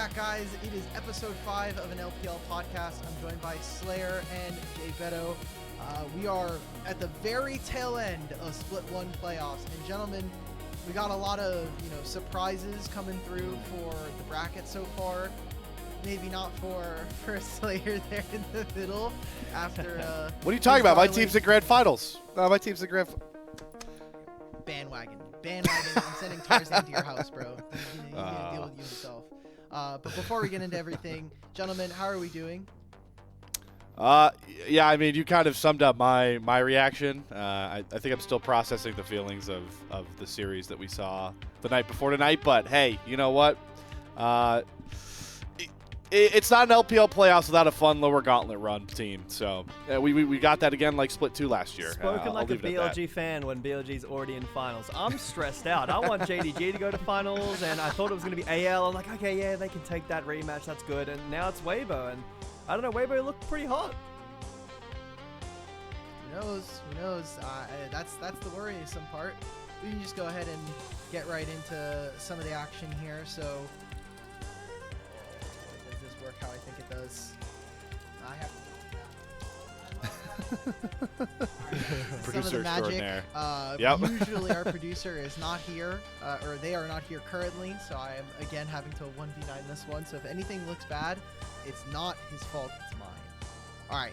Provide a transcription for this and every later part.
back, guys. It is episode 5 of an LPL podcast. I'm joined by Slayer and Jay Beto. We are at the very tail end of Split 1 playoffs. And gentlemen, we got a lot of, surprises coming through for the bracket so far. Maybe not for Slayer there in the middle after what are you talking about? My team's in grand finals. My team's in grand Bandwagon. I'm sending Tarzan to your house, bro. He's gonna deal with you himself. But before we get into everything, gentlemen, how are we doing? Yeah, I mean, you kind of summed up my reaction. I think I'm still processing the feelings of the series that we saw the night before tonight. But hey, you know what? It's not an LPL playoffs without a fun lower gauntlet run team. So we got that again like Split 2 last year. Spoken like a BLG fan when BLG's already in finals. I'm stressed out. I want JDG to go to finals, and I thought it was going to be AL. I'm like, okay, yeah, they can take that rematch. That's good. And now it's Weibo, and I don't know, Weibo looked pretty hot. Who knows? That's the worrisome part. We can just go ahead and get right into some of the action here. So, does this work how I think it does? I have Producer some of the magic. Extraordinaire. Yep. Usually our producer is not here, or they are not here currently. So I am again having to 1v9 this one. So if anything looks bad, it's not his fault. It's mine. All right.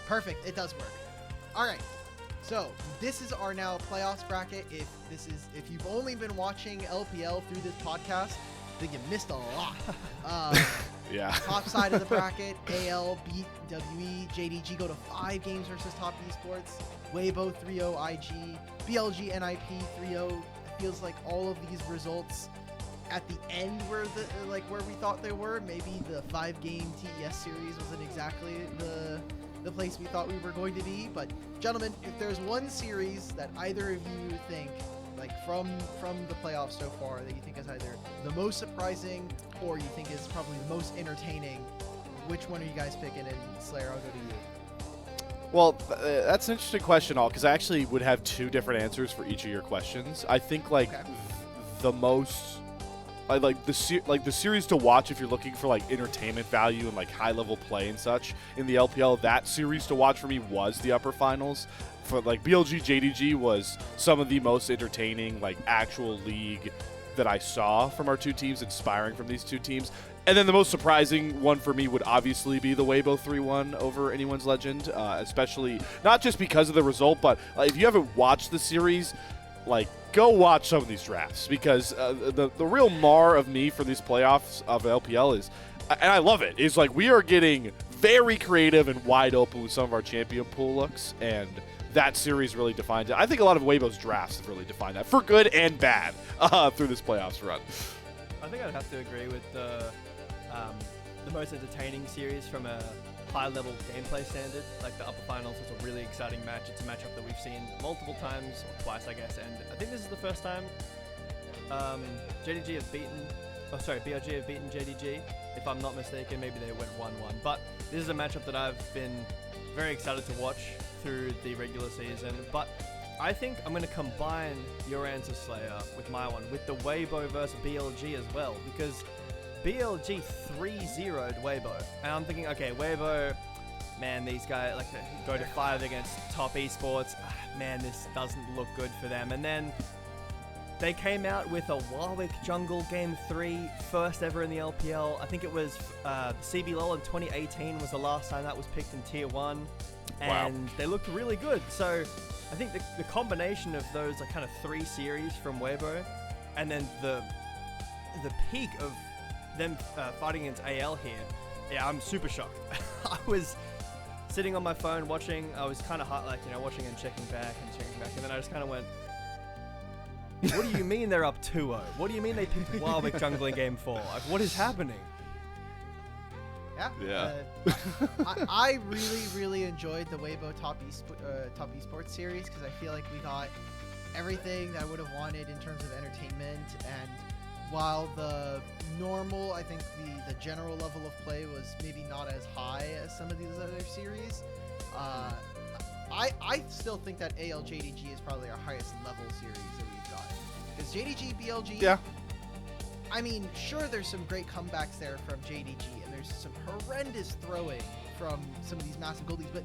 Perfect. It does work. All right, so this is our now playoffs bracket. If you've only been watching LPL through this podcast, then you missed a lot. Yeah. Top side of the bracket, AL beat WE, JDG go to 5 games versus Top Esports, Weibo 3-0 IG, BLG NIP 3-0. It feels like all of these results at the end were where we thought they were. Maybe the 5-game TES series wasn't exactly the place we thought we were going to be. But gentlemen, if there's one series that either of you think, like from the playoffs so far, that you think is either the most surprising or you think is probably the most entertaining, which one are you guys picking? And Slayer, I'll go to you. Well, that's an interesting question, because I actually would have 2 different answers for each of your questions. I think the most the series to watch if you're looking for like entertainment value and like high level play and such in the LPL, that series to watch for me was the upper finals. For like BLG JDG was some of the most entertaining like actual league that I saw from our 2 teams, inspiring from these 2 teams. And then the most surprising one for me would obviously be the Weibo 3-1 over Anyone's Legend, especially not just because of the result, but if you haven't watched the series, go watch some of these drafts, because the real mar of me for these playoffs of LPL is, and I love it, is like we are getting very creative and wide open with some of our champion pool looks, and that series really defines it. I think a lot of Weibo's drafts have really defined that, for good and bad, through this playoffs run. I think I'd have to agree with the most entertaining series from a high-level gameplay standard. Like the upper finals was a really exciting match. It's a matchup that we've seen multiple times, or twice I guess, and I think this is the first time BLG have beaten JDG. If I'm not mistaken, maybe they went 1-1. But this is a matchup that I've been very excited to watch through the regular season. But I think I'm going to combine your answer, Slayer, with my one, with the Weibo versus BLG as well, because BLG 3-0'd Weibo, and I'm thinking, okay, Weibo, man, these guys go to 5 against Top Esports. Man, this doesn't look good for them. And then they came out with a Warwick Jungle Game 3, first ever in the LPL. I think it was CBLOL in 2018 was the last time that was picked in Tier 1, and They looked really good. So I think the combination of those kind of 3 series from Weibo, and then the peak of them fighting against AL here, yeah, I'm super shocked. I was sitting on my phone watching. I was kind of hot, watching and checking back, and then I just kind of went, what do you mean they're up 2-0? What do you mean they picked Warwick Jungle in Game 4? What is happening? Yeah. I really enjoyed the Weibo Top Esports series, because I feel like we got everything that I would have wanted in terms of entertainment. And while the normal, I think the general level of play was maybe not as high as some of these other series, I still think that AL JDG is probably our highest level series that we've got. Because JDG BLG, yeah, I mean, sure, there's some great comebacks there from JDG, and there's some horrendous throwing from some of these massive gold leads, but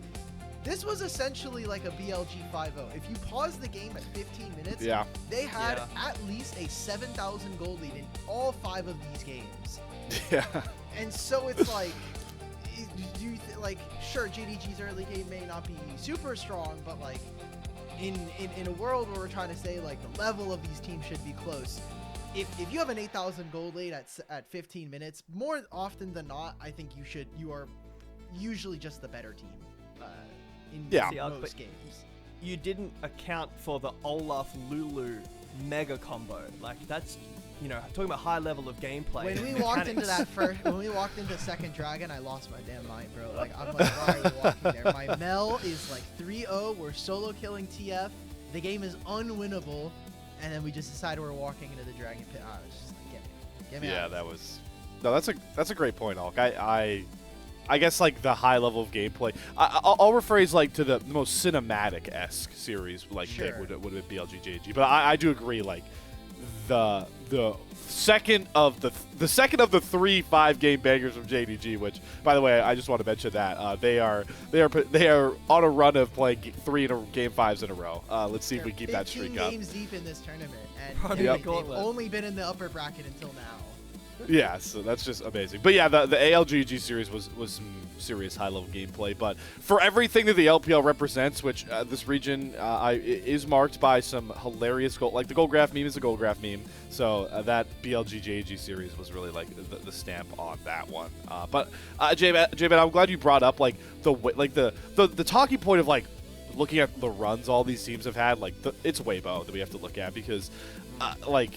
this was essentially like a BLG 5-0. If you pause the game at 15 minutes, they had at least a 7,000 gold lead in all 5 of these games. Yeah. And so it's like, sure, JDG's early game may not be super strong, but like in a world where we're trying to say like the level of these teams should be close, if you have an 8,000 gold lead at 15 minutes, more often than not, I think you are usually just the better team in most games. You didn't account for the Olaf Lulu mega combo. Like that's, talking about high level of gameplay. When we walked into when we walked into Second Dragon, I lost my damn mind, bro. Like, I'm like, why are we walking there? My Mel is like 3-0. We're solo killing TF. The game is unwinnable. And then we just decided we're walking into the Dragon Pit. I was just like, get me out. Yeah, that was... No, that's a great point, Hulk. I guess, like, the high level of gameplay. I'll rephrase, like, to the most cinematic-esque series, like, pick would have been BLG JG. But I do agree, like, the second of the 3 5-game bangers from JDG, which, by the way, I just want to mention that they are on a run of playing 3 game 5s in a row. Let's see if we keep that streak up. 15 games deep in this tournament, and they've only been in the upper bracket until now. Yeah, so that's just amazing. But yeah, the ALGG series was some serious high-level gameplay. But for everything that the LPL represents, which this region is marked by some hilarious goal, like the gold graph meme is a gold graph meme. So that BLG series was really like the stamp on that one. But J-Man, I'm glad you brought up like the talking point of like looking at the runs all these teams have had. Like it's Weibo that we have to look at because like.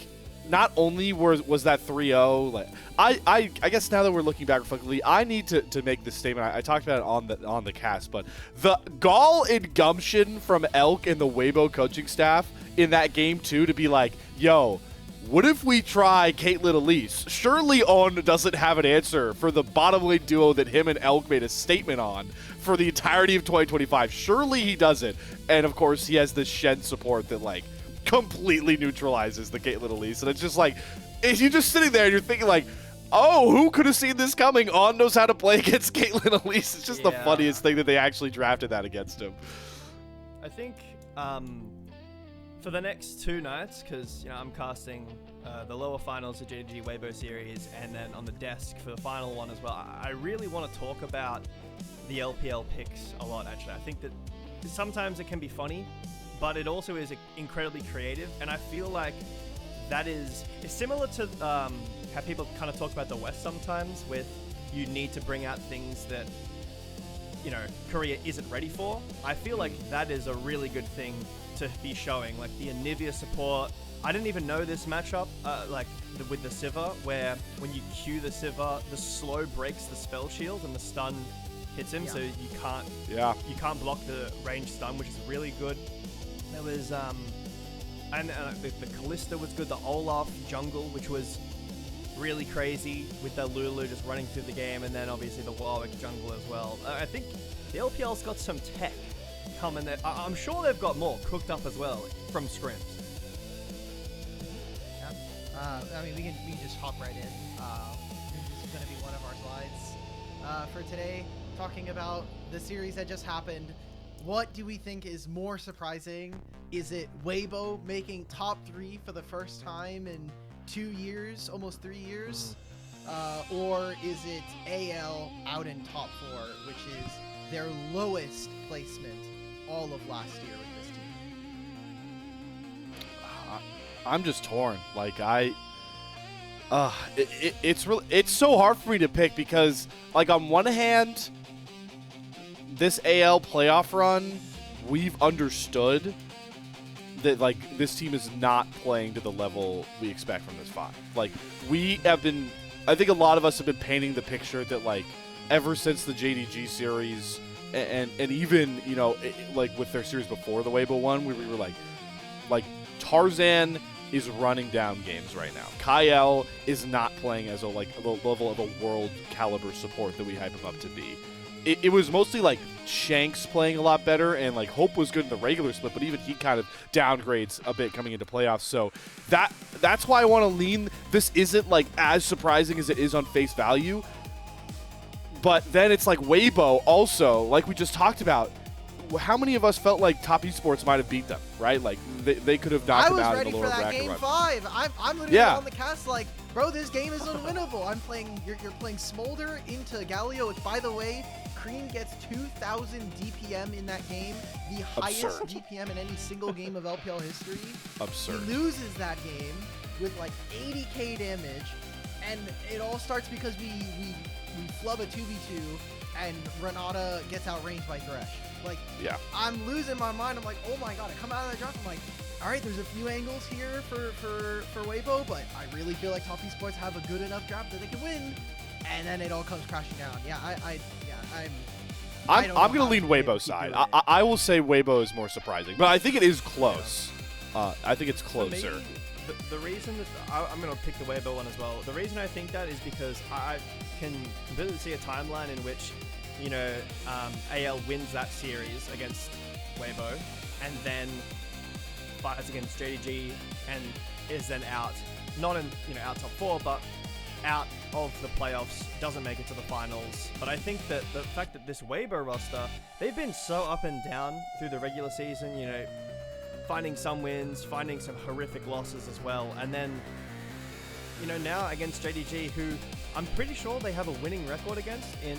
Not only was that 3-0, like I guess now that we're looking back reflectively, I need to make this statement. I talked about it on the cast, but the gall and gumption from Elk and the Weibo coaching staff in that game too to be like, yo, what if we try Caitlyn Elise? Surely On doesn't have an answer for the bottom lane duo that him and Elk made a statement on for the entirety of 2025. Surely he doesn't. And of course he has this Shen support that like completely neutralizes the Caitlyn Elise, and it's just like, if you're just sitting there and you're thinking like, oh, who could have seen this coming? On knows how to play against Caitlyn Elise. It's just the funniest thing that they actually drafted that against him. I think for the next 2 nights, because I'm casting the lower finals of JDG Weibo series, and then on the desk for the final one as well. I really want to talk about the LPL picks a lot. Actually, I think that sometimes it can be funny, but it also is incredibly creative, and I feel like it's similar to how people kind of talk about the West sometimes, with you need to bring out things that Korea isn't ready for. I feel like that is a really good thing to be showing, like the Anivia support. I didn't even know this matchup, with the Sivir, where when you Q the Sivir, the slow breaks the spell shield and the stun hits him, so you can't block the range stun, which is really good. There was the Kalista was good. The Olaf jungle, which was really crazy with the Lulu just running through the game, and then obviously the Warwick jungle as well. I think the LPL's got some tech coming there. I'm sure they've got more cooked up as well from scrims. Yeah. I mean, we can just hop right in. This is going to be one of our slides for today, talking about the series that just happened. What do we think is more surprising? Is it Weibo making top 3 for the first time in 2 years, almost 3 years? Or is it AL out in top 4, which is their lowest placement all of last year with this team? I'm just torn. Like it's so hard for me to pick because like on one hand, this AL playoff run, we've understood that like this team is not playing to the level we expect from this 5. Like we have been, I think a lot of us have been painting the picture that like ever since the JDG series and even like with their series before the Weibo one, we were like Tarzan is running down games right now. Kyle is not playing as a level of a world caliber support that we hype him up to be. it was mostly like Shanks playing a lot better, and like Hope was good in the regular split, but even he kind of downgrades a bit coming into playoffs. So that's why I want to lean. This isn't like as surprising as it is on face value, but then it's like Weibo also, like we just talked about. How many of us felt like Top Esports might have beat them, right? Like they could have knocked them out in the lower bracket I was ready for run. that game 5. I'm literally on the cast like, bro, this game is unwinnable. I'm playing. You're playing Smolder into Galio, which, by the way, Cream gets 2,000 DPM in that game, the highest DPM in any single game of LPL history. Absurd. He loses that game with like 80k damage, and it all starts because we flub a 2v2, and Renata gets outranged by Thresh. Like, yeah, I'm losing my mind. I'm like, oh my god, I come out of that drop. I'm like, all right, there's a few angles here for Weibo, but I really feel like Top Esports have a good enough drop that they can win. And then it all comes crashing down. Yeah, I'm gonna lean Weibo's side. I will say Weibo is more surprising, but I think it is close. I think it's closer. Me, the reason that I'm gonna pick the Weibo one as well. The reason I think that is because I can completely see a timeline in which, you know, AL wins that series against Weibo, and then fights against JDG and is then out, not in, you know, out top 4, but out of the playoffs, doesn't make it to the finals. But I think that the fact that this Weibo roster, they've been so up and down through the regular season, you know, finding some wins, finding some horrific losses as well, and then, you know, now against JDG, who I'm pretty sure they have a winning record against in,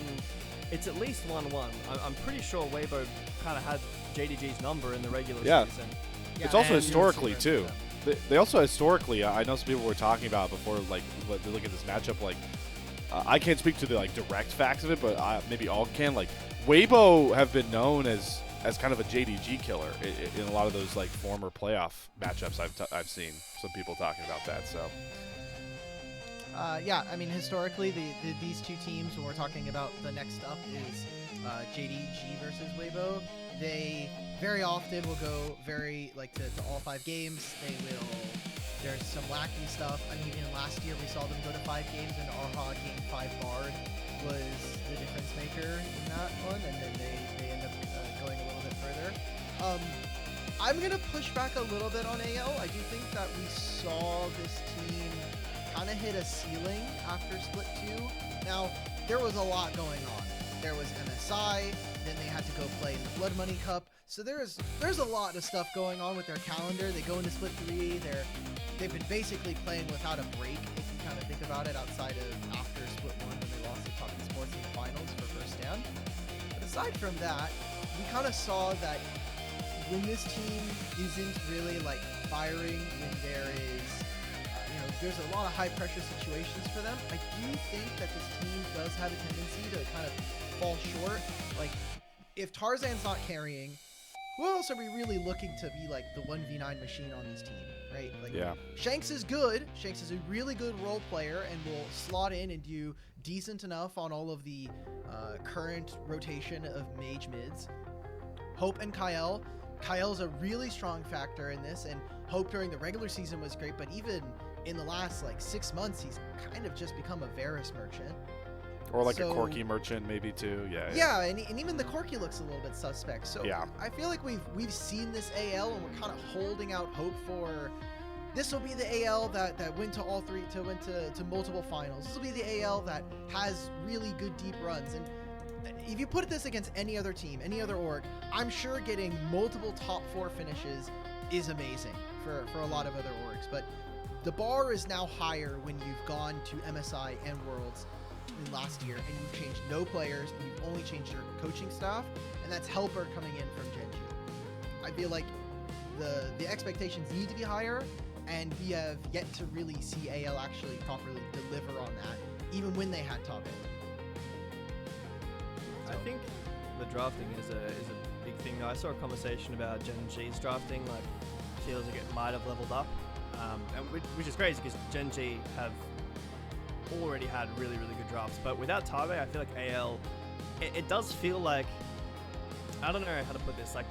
it's at least 1-1. I'm pretty sure Weibo kind of had JDG's number in the regular season. Yeah, it's also historically too. They also historically, I know some people were talking about before, like, they look at this matchup, like, I can't speak to the like direct facts of it, but maybe all can. Like, Weibo have been known as kind of a JDG killer in a lot of those like former playoff matchups I've seen some people talking about that. So. Yeah, I mean, historically, these two teams, when we're talking about the next up, is JDG versus Weibo. They very often will go to all 5 games. There's some wacky stuff. I mean, even last year we saw them go to 5 games, and Arha game 5 Bard was the difference maker in that one, and then they end up going a little bit further. I'm going to push back a little bit on AL. I do think that we saw this team kind of hit a ceiling after Split 2. Now, there was a lot going on. There was MSI, then they had to go play in the Blood Money Cup. So there's a lot of stuff going on with their calendar. They go into Split 3. They've been basically playing without a break, if you kind of think about it, outside of after Split 1 when they lost to Top Esports in the finals for first stand. But aside from that, we kind of saw that when this team isn't really like firing, when there is there's a lot of high-pressure situations for them, I do think that this team does have a tendency to kind of fall short. Like, if Tarzan's not carrying, who else are we really looking to be like the 1v9 machine on this team, right? Like, yeah. Shanks is good. Shanks is a really good role player and will slot in and do decent enough on all of the current rotation of mage mids. Hope and Kyle. Kyle's a really strong factor in this, and Hope during the regular season was great, but even in the last like 6 months, he's kind of just become a Varus merchant. Or like a Corki merchant maybe too. Yeah, and even the Corki looks a little bit suspect. So yeah. I feel like we've seen this AL, and we're kind of holding out hope for this will be the AL that went to all 3 to multiple finals. This will be the AL that has really good deep runs. And if you put this against any other team, any other org, I'm sure getting multiple top 4 finishes is amazing for a lot of other orgs. But the bar is now higher when you've gone to MSI and Worlds in last year, and you've changed no players, and you've only changed your coaching staff, and that's Helper coming in from Gen G. I feel like the expectations need to be higher, and we have yet to really see AL actually properly deliver on that, even when they had top 8. I think the drafting is a big thing. I saw a conversation about Gen G's drafting, like, feels like it might have leveled up. Which is crazy because Gen G have already had really, really good drafts. But without Tabe, I feel like AL, it does feel like, I don't know how to put this, like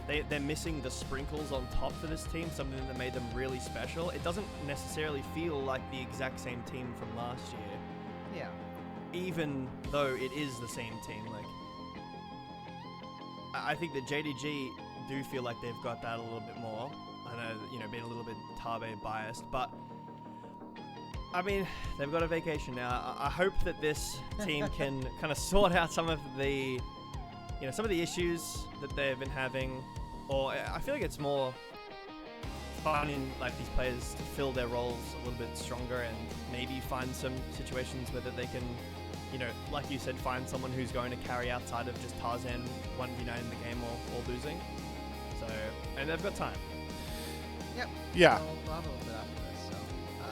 they're missing the sprinkles on top for this team, something that made them really special. It doesn't necessarily feel like the exact same team from last year. Yeah. Even though it is the same team, like I think that JDG do feel like they've got that a little bit more. I know, being a little bit Tabe biased, but I mean, they've got a vacation now. I hope that this team can kind of sort out some of the, some of the issues that they've been having, or I feel like it's more finding like these players to fill their roles a little bit stronger and maybe find some situations where they can, like you said, find someone who's going to carry outside of just Tarzan 1v9 in the game or losing. So, and they've got time. Yep. Yeah. We'll have a little bit after this.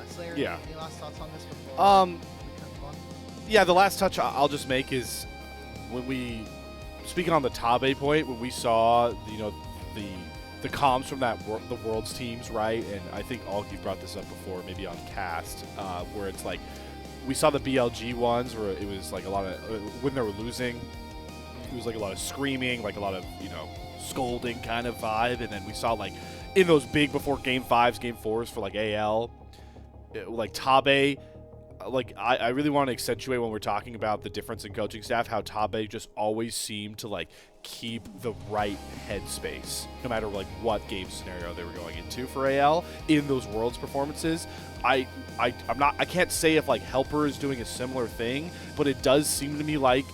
So, Slayer, Yeah. any last thoughts on this before we kind of move on? Yeah, the last touch I'll just make is when we, speaking on the Tabe point, when we saw, the comms from the Worlds teams, right? And I think Augie brought this up before, maybe on Cast, where it's like, we saw the BLG ones where it was like a lot of, when they were losing, it was like a lot of screaming, like a lot of, scolding kind of vibe. And then we saw like in those big before game 5s, game 4s for like AL, like Tabe, like I really want to accentuate when we're talking about the difference in coaching staff, how Tabe just always seemed to like keep the right headspace no matter like what game scenario they were going into for AL in those Worlds performances. I can't say if like Helper is doing a similar thing, but it does seem to me like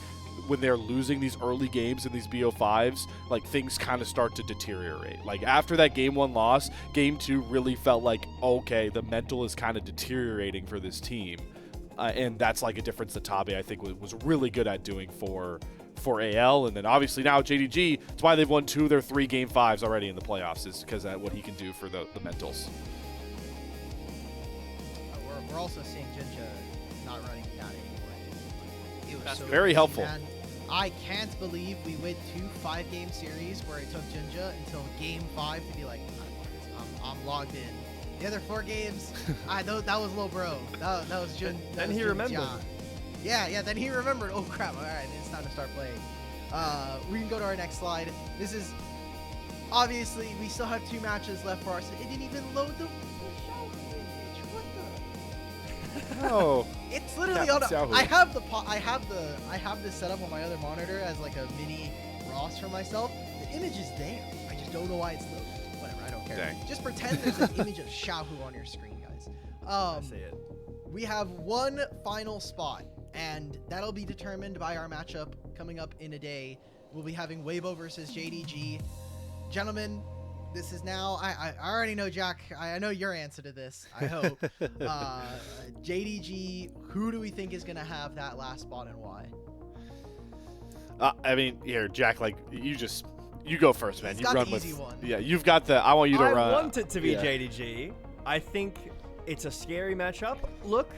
when they're losing these early games in these BO5s, like things kind of start to deteriorate. Like after that game 1 loss, game 2 really felt like, okay, the mental is kind of deteriorating for this team. And that's like a difference that Tabe, I think, was really good at doing for AL. And then obviously now JDG, it's why they've won 2 of their 3 game 5s already in the playoffs, is because of what he can do for the mentals. We're also seeing Jinja not running that anymore. It was That's so very easy, helpful. man. I can't believe we went 2 5-game series where it took Jinja until game 5 to be like, I'm logged in. The other 4 games, that was low bro. That was Jun. Then he remembered. Yeah. Then he remembered. Oh crap! All right, it's time to start playing. We can go to our next slide. This is obviously we still have 2 matches left for us. It didn't even load the show image. What the? Oh. It's literally Yeah, on. Xiaohu. I have this set up on my other monitor as like a mini ROS for myself. The image is there. I just don't know why it's loaded. Whatever, I don't care. Dang. Just pretend there's an image of Xiaohu on your screen, guys. I see it. We have one final spot, and that'll be determined by our matchup coming up in a day. We'll be having Weibo versus JDG. Gentlemen, this is now, I already know, Jack, I know your answer to this, I hope. JDG, who do we think is going to have that last spot and why? I mean, here, Jack, like, you go first, man. He's You got run the with, easy one. Yeah, you've got the, I want you to run. I want it to be yeah. JDG. I think it's a scary matchup. Look,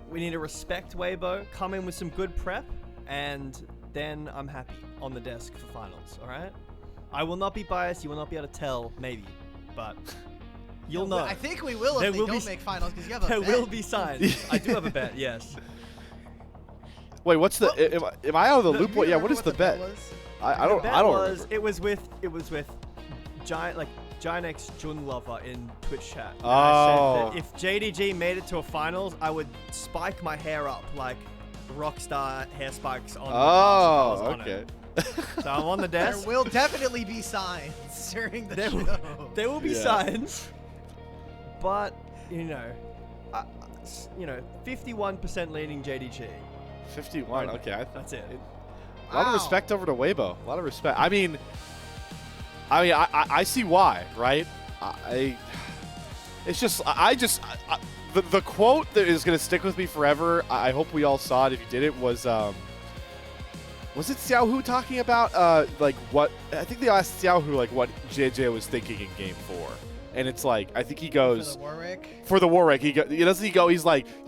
we need to respect Weibo, come in with some good prep, and then I'm happy on the desk for finals, all right? I will not be biased. You will not be able to tell, maybe, but you'll know. I think we will if they don't make finals because you have a There bet. will be signs. I do have a bet, yes. Wait, what's the, am I out of the Do loop? you Yeah, what remember is the bet? was? I don't remember. It was with Giant X Junlover in Twitch chat. And Oh. I said that if JDG made it to a finals, I would spike my hair up like Rockstar hair spikes on. Oh, on okay. it. So I'm on the There desk. will definitely be signs during the show. There will be Yeah. signs, but 51% leaning JDG. 51. Okay, That's it. a lot of respect over to Weibo. A lot of respect. I mean, I see why, right? The quote that is going to stick with me forever. I hope we all saw it. If you did, it was it Xiaohu talking about like what? I think they asked Xiaohu like what JJ was thinking in Game 4, and it's like I think he goes For the Warwick. He's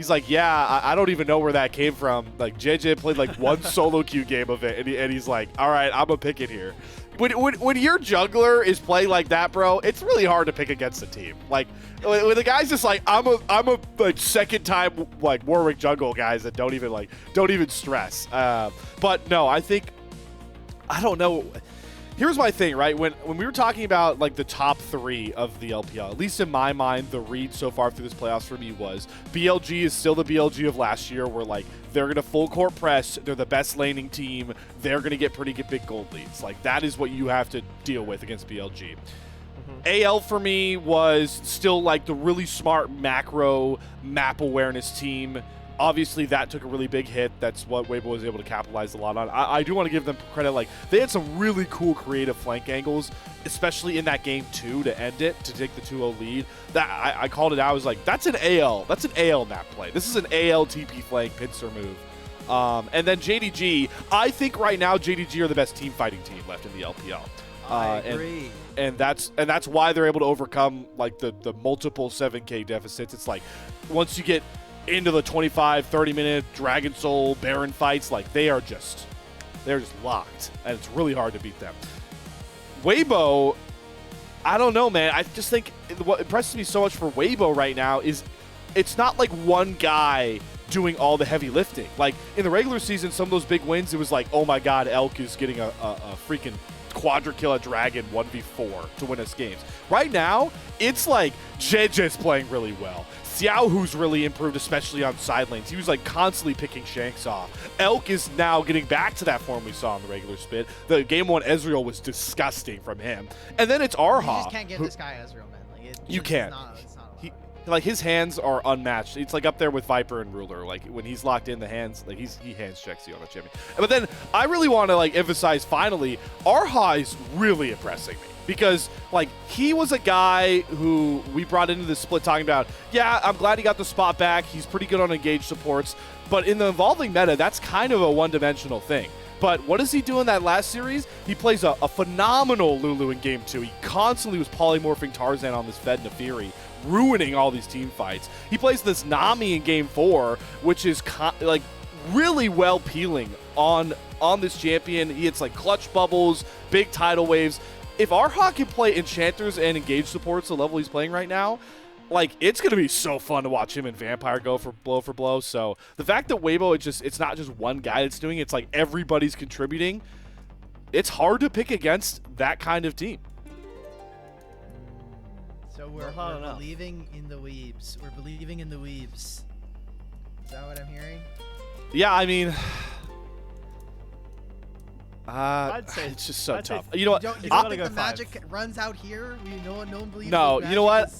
like, yeah, I don't even know where that came from. Like JJ played like one solo queue game of it, and he's like, all right, I'm gonna pick it here. When your jungler is playing like that, bro, it's really hard to pick against the team. Like when the guy's just like, I'm a like second time like Warwick jungle guys that don't even stress. But no, I don't know. here's my thing, right? When we were talking about like the top 3 of the LPL, at least in my mind, the read so far through this playoffs for me was BLG is still the BLG of last year, where like they're gonna full court press, they're the best laning team, they're gonna get pretty big gold leads. Like that is what you have to deal with against BLG. AL for me was still like the really smart macro map awareness team. Obviously, that took a really big hit. That's what Weibo was able to capitalize a lot on. I do want to give them credit. Like, they had some really cool creative flank angles, especially in that game 2 to end it, to take the 2-0 lead. That I called it out. I was like, that's an AL map play. This is an AL TP flank pincer move. And then JDG, I think right now JDG are the best team fighting team left in the LPL. I agree. And that's why they're able to overcome like the multiple 7K deficits. It's like once you get into the 25-30 minute Dragon Soul Baron fights, like they're just locked, and it's really hard to beat them. Weibo, I don't know, man. I just think what impresses me so much for Weibo right now is it's not like one guy doing all the heavy lifting. Like in the regular season, some of those big wins, it was like, oh my god, Elk is getting a freaking quadra kill a dragon 1v4 to win us games. Right now, it's like JJ's playing really well. Xiao, who's really improved, especially on side lanes. He was like constantly picking Shanks off. Elk is now getting back to that form we saw in the regular split. The game 1 Ezreal was disgusting from him. And then it's Arha. You just can't give this guy Ezreal, man. Like, you can't. Like his hands are unmatched. It's like up there with Viper and Ruler. Like when he's locked in the hands, like he hands checks you on a champion. But then I really want to like emphasize finally, Arha is really impressing me because like he was a guy who we brought into this split talking about, yeah, I'm glad he got the spot back. He's pretty good on engaged supports, but in the evolving meta, that's kind of a one-dimensional thing. But what does he do in that last series? He plays a phenomenal Lulu in game 2. He constantly was polymorphing Tarzan on this Fed Nefiri, ruining all these team fights. He plays this Nami in game 4, which is like really well peeling on this champion. He hits like clutch bubbles, big tidal waves. If Arha can play enchanters and engage supports the level he's playing right now, like it's gonna be so fun to watch him and Vampire go for blow. So the fact that Weibo, it's not just one guy that's doing it, it's like everybody's contributing. It's hard to pick against that kind of team. So we're believing in the weebs. We're believing in the weebs. Is that what I'm hearing? Yeah, I mean, I'd say it's just so tough. You know what? You don't think the magic runs out here? No one believes. No, you know what?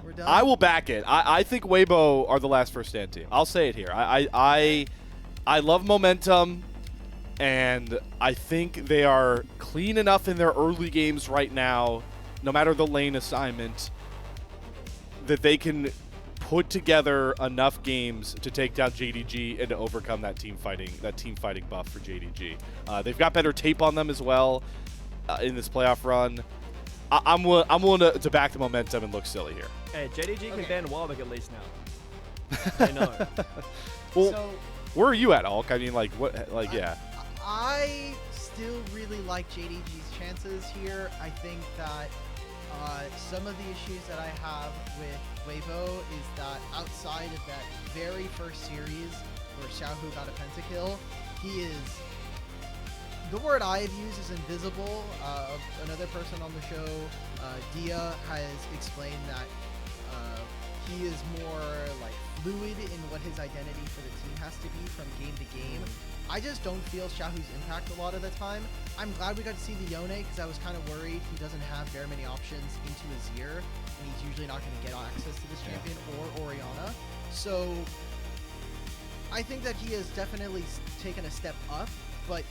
We're done. I will back it. I think Weibo are the last first stand team. I'll say it here. I love momentum, and I think they are clean enough in their early games right now, no matter the lane assignment, that they can put together enough games to take down JDG and to overcome that team fighting buff for JDG. They've got better tape on them as well in this playoff run. I'm willing to back the momentum and look silly here. Hey, JDG can ban Warwick at least now. I know. Well, so, where are you at, Hulk? I mean, like, what? Like, yeah. I still really like JDG's chances here. I think that some of the issues that I have with Weibo is that outside of that very first series where Xiaohu got a pentakill, he is, the word I've used is invisible. Another person on the show, Dia, has explained that he is more like fluid in what his identity for the team has to be from game to game. I just don't feel Xiaohu's impact a lot of the time. I'm glad we got to see the Yone because I was kind of worried he doesn't have very many options into his year, and he's usually not going to get access to this champion or Orianna. So I think that he has definitely taken a step up, but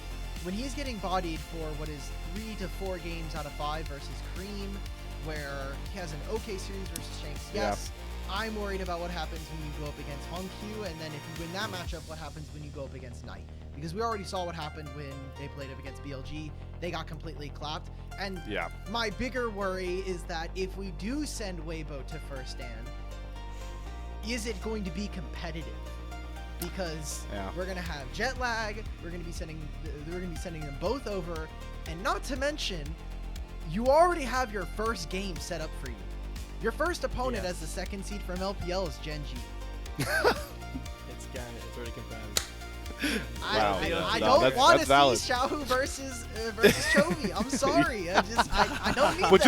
when he's getting bodied for what is 3 to 4 games out of 5 versus Cream, where he has an okay series versus Shanks, yes. I'm worried about what happens when you go up against Hongq, and then if you win that matchup, what happens when you go up against Knight? Because we already saw what happened when they played up against BLG. They got completely clapped. And my bigger worry is that if we do send Weibo to first stand, is it going to be competitive? Because we're gonna have jet lag. We're gonna be sending them both over, and not to mention, you already have your first game set up for you. Your first opponent as the second seed from LPL is Genji. It's already confirmed. Wow. I No, don't want to see valid. Xiaohu versus Chovy. I'm sorry. I don't need But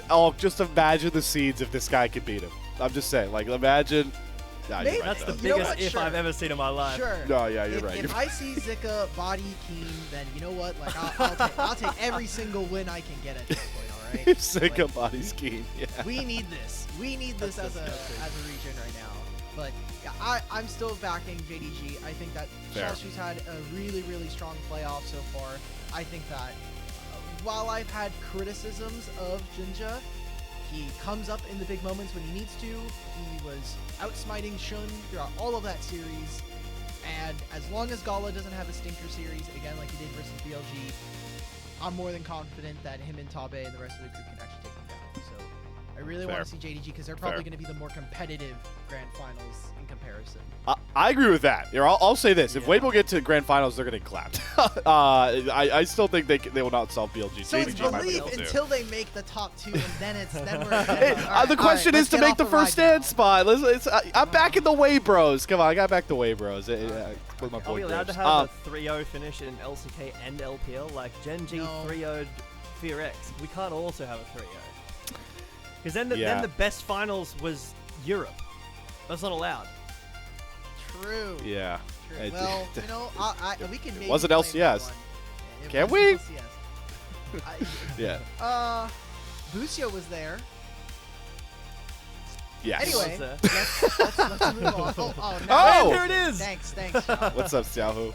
that. just imagine the scenes if this guy could beat him. I'm just saying, like, imagine. Nah, you're Maybe. right, That's the though. You know biggest what? if Sure. I've ever seen in my life. Sure. No, yeah, you're if, right. If I see Zika body Keen, then you know what? Like I'll take every single win I can get at this point. All right. Sika Like, body scheme. Yeah. we need this. We need this That's as a disgusting. region right now. But yeah, I'm still backing JDG. I think that Fair. Xiaoshu's had a really, really strong playoff so far. I think that while I've had criticisms of Jinja, he comes up in the big moments when he needs to. He was outsmiting Shun throughout all of that series. And as long as Gala doesn't have a stinker series, again, like he did versus BLG, I'm more than confident that him and Tabe and the rest of the group can actually take him down. So I really want Fair. to see JDG because they're probably Fair. going to be the more competitive grand finals in comparison. I agree with that. Here, I'll say this: if Yeah. Weibo get to grand finals, they're getting clapped. I still think they will not solve BLG. So it's JDG might be believe able to. until they make the top two, and then we're. Hey, the question is to make the first stand spot. I'm back in the way, bros. Come on, I got back the way, bros. With my Are we point, allowed to Grips. have a 3-0 finish in LCK and LPL? Like Gen G No. 3-0'd Fear X. We can't also have a 3-0. Because then Yeah. the best finals was Europe. That's not allowed. True. Yeah. True. It- Well, you know, we can. Maybe wasn't blame LCS. that one. It Can wasn't we? LCS. Yeah. Busio was there. Yes. Anyway, there. let's move on. Oh, no. Oh! There it is! Thanks. Xiao. What's up, Xiaohu?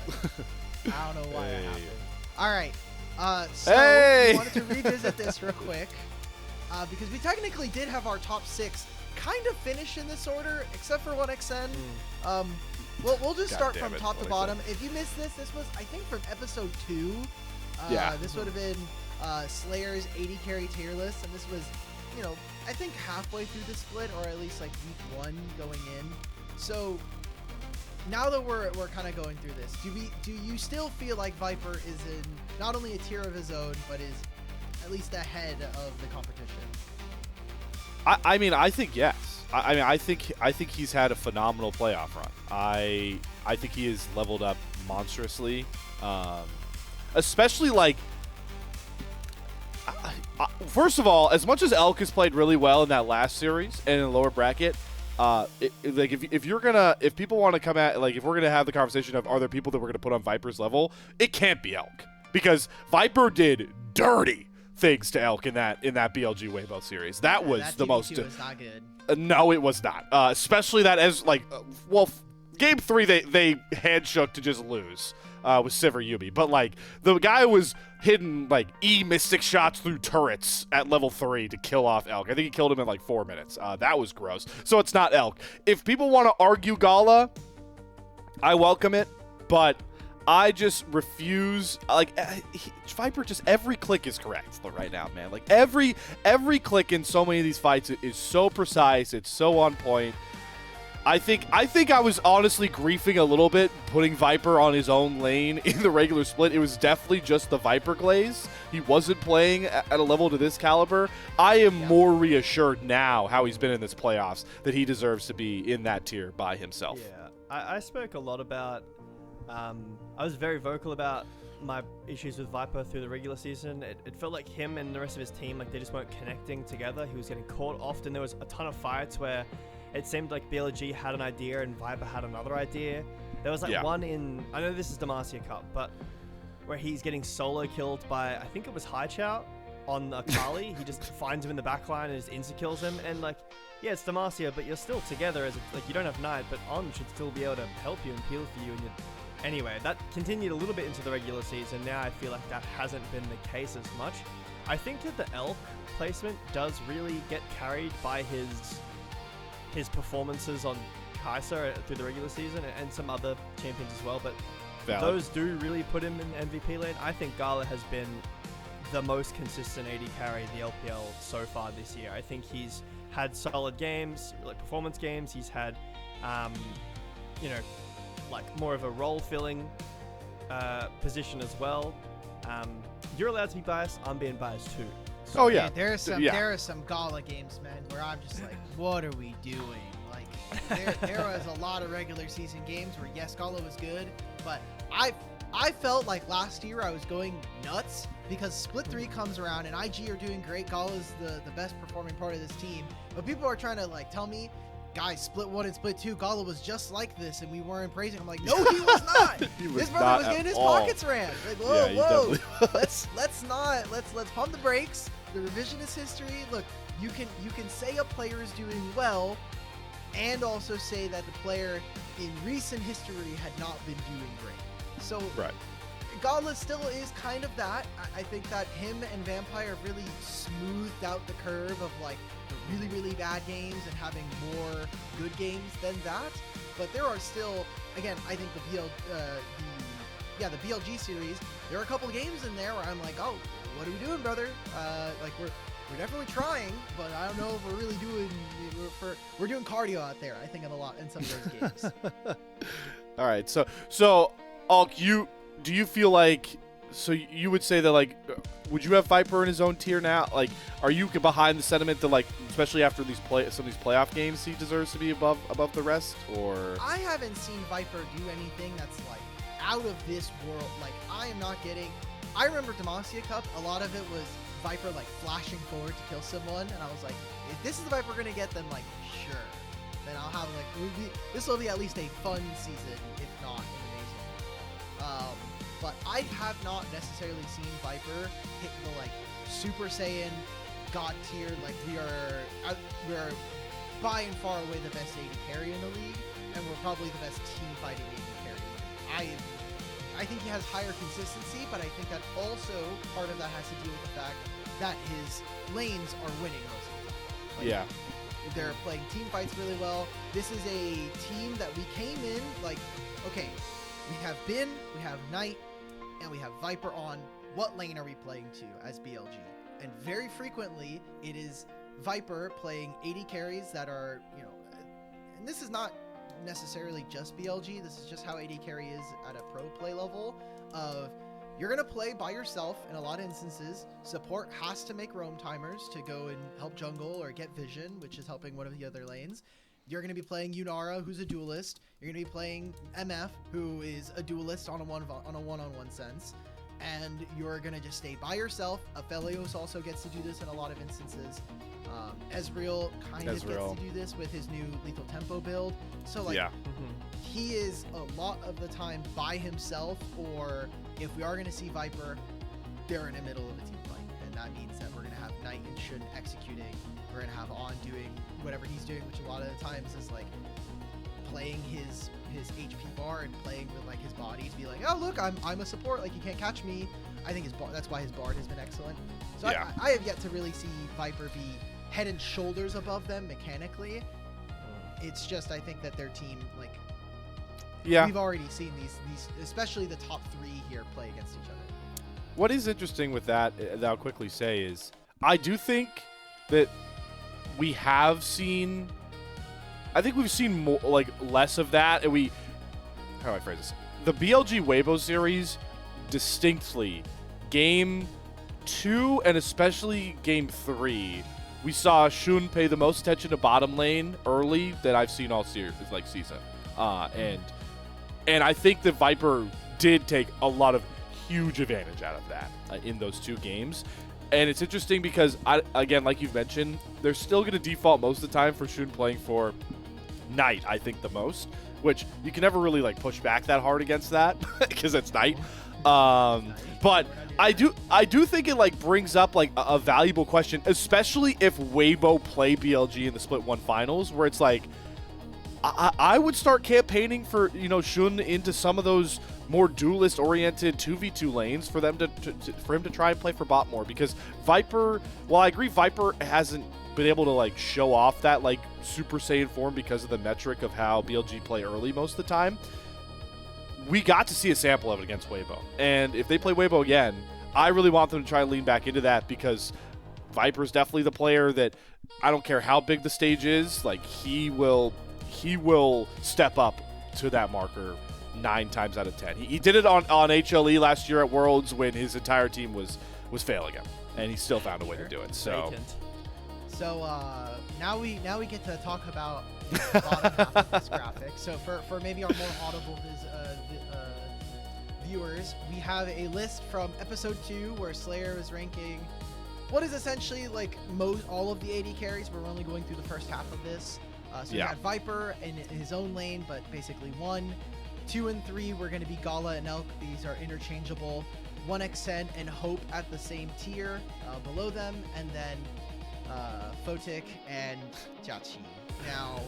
I don't know why that Hey. happened. All right. So Hey! we wanted to revisit this real quick because we technically did have our top 6 kind of finish in this order, except for 1XN. We'll just God start damn from it, top to 1XN. bottom. If you missed this was I think from episode 2. Yeah. This would have been Slayer's 80 carry tier list, and this was, you know, I think halfway through the split, or at least like week 1 going in. So now that we're kind of going through this, do you still feel like Viper is in not only a tier of his own, but is at least ahead of the competition? I mean, I think yes. I think he's had a phenomenal playoff run. I think he has leveled up monstrously, especially like. First of all, as much as Elk has played really well in that last series and in the lower bracket, like if people want to come at, like, if we're gonna have the conversation of are there people that we're gonna put on Viper's level, it can't be Elk, because Viper did dirty things to Elk in that BLG Weibo series. That was that the most. TBQ was not good. No, it was not. Especially that as like, game 3 they handshook to just lose with Sivir Yubi, but like the guy was hitting like Mystic shots through turrets at level 3 to kill off Elk. I think he killed him in like 4 minutes. That was gross. So it's not Elk. If people want to argue Gala, I welcome it, but I just refuse. Like Viper, just every click is correct right now, man. Like every click in so many of these fights is so precise. It's so on point. I think I was honestly griefing a little bit putting Viper on his own lane in the regular split. It was definitely just the Viper glaze. He wasn't playing at a level to this caliber. I am more reassured now how he's been in this playoffs that he deserves to be in that tier by himself. Yeah, I spoke a lot about. I was very vocal about my issues with Viper through the regular season. It felt like him and the rest of his team, like they just weren't connecting together. He was getting caught often. There was a ton of fights where it seemed like BLG had an idea and Viper had another idea. There was like one in, I know this is Demacia Cup, but where he's getting solo killed by, I think it was Haichao on Akali. He just finds him in the backline and just insta-kills him. And like, yeah, it's Demacia, but you're still together as like you don't have Knight, but On should still be able to help you and peel for you. And anyway, that continued a little bit into the regular season. Now I feel like that hasn't been the case as much. I think that the Elk placement does really get carried by his performances on Kai'Sa through the regular season and some other champions as well, but Valid. those do really put him in MVP lane. I think Gala has been the most consistent AD carry in the LPL so far this year. I think he's had solid games, like performance games. He's had, like more of a role-filling position as well. You're allowed to be biased. I'm being biased too. Oh yeah. There are some Gala games, man, where I'm just like, what are we doing? Like, there was a lot of regular season games where yes, Gala was good, but I felt like last year I was going nuts because Split 3 comes around and IG are doing great. Gala's the best performing part of this team, but people are trying to like tell me, guys, Split 1 and Split 2, Gala was just like this and we weren't praising him. I'm like, no, he was not. This brother was getting his pockets rammed. Like, whoa. Let's pump the brakes. The revisionist history. Look, you can say a player is doing well and also say that the player in recent history had not been doing great. So Gala still is kind of that. I think that him and Vampire have really smoothed out the curve of like the really, really bad games and having more good games than that. But there are still, again, I think the BLG series, there are a couple of games in there where I'm like, oh, what are we doing, brother? Like we're definitely trying, but I don't know if we're really doing. We're doing cardio out there. I think in some of those games. All right, so Alk, do you feel like? So you would say that like, would you have Viper in his own tier now? Like, are you behind the sentiment that like, especially after some of these playoff games, he deserves to be above the rest? Or I haven't seen Viper do anything that's like out of this world. Like I am not getting. I remember Demacia Cup. A lot of it was Viper like flashing forward to kill someone, and I was like, if this is the Viper we're gonna get, then like sure, then I'll have like this will be at least a fun season, if not amazing. But I have not necessarily seen Viper hit the like Super Saiyan God tier. Like we're by and far away the best AD carry in the league, and we're probably the best team fighting AD carry in the league. I think he has higher consistency, but I think that also part of that has to do with the fact that his lanes are winning most of the time. Like, they're playing team fights really well. This is a team that we came in like, okay, we have Bin, we have Knight, and we have Viper on. What lane are we playing to as BLG? And very frequently, it is Viper playing AD carries that are, and this is not necessarily just BLG, this is just how AD carry is at a pro play level of you're going to play by yourself in a lot of instances. Support has to make roam timers to go and help jungle or get vision, which is helping one of the other lanes. You're going to be playing Yunara, who's a duelist. You're going to be playing MF, who is a duelist on a one-on-one sense. And you're going to just stay by yourself. Aphelios also gets to do this in a lot of instances. Ezreal kind of gets to do this with his new Lethal Tempo build. So, like, he is a lot of the time by himself, or if we are going to see Viper, they're in the middle of a team fight. And that means that we're going to have Knight and Shun executing. We're going to have On doing whatever he's doing, which a lot of the times is, like, playing his HP bar and playing with, like, his body to be like, oh, look, I'm a support. Like, you can't catch me. I think that's why his Bard has been excellent. So I have yet to really see Viper be head and shoulders above them mechanically. It's just I think that their team, like, we've already seen these especially the top three here play against each other. What is interesting with that I'll quickly say is I do think that we have seen, I think we've seen more, like, less of that, and how do I phrase this? The BLG Weibo series distinctly Game 2 and especially Game 3, we saw Shun pay the most attention to bottom lane early that I've seen all series, like season. And I think that Viper did take a lot of huge advantage out of that in those two games. And it's interesting because, again, like you've mentioned, they're still going to default most of the time for Shun playing for Knight, I think, the most, which you can never really, like, push back that hard against that because it's Knight. But I do think it, like, brings up, like, a valuable question, especially if Weibo play BLG in the Split 1 finals, where it's like, I would start campaigning for, Shun into some of those more duelist-oriented 2v2 lanes for them for him to try and play for bot more, because Viper, while I agree Viper hasn't been able to, like, show off that, like, Super Saiyan form because of the metric of how BLG play early most of the time, we got to see a sample of it against Weibo. And if they play Weibo again, I really want them to try and lean back into that, because Viper's definitely the player that, I don't care how big the stage is, like, he will step up to that marker 9 times out of 10. He did it on HLE last year at Worlds when his entire team was failing him, and he still found a way to do it. So now we get to talk about bottom half of this graphic. So for maybe our more audible viewers, we have a list from episode 2 where Slayer is ranking what is essentially like all of the AD carries. We're only going through the first half of this. So we had Viper in his own lane, but basically 1, 2, and 3 were going to be Gala and Elk. These are interchangeable. 1xN and Hope at the same tier below them, and then Photic and Jiachi. Now,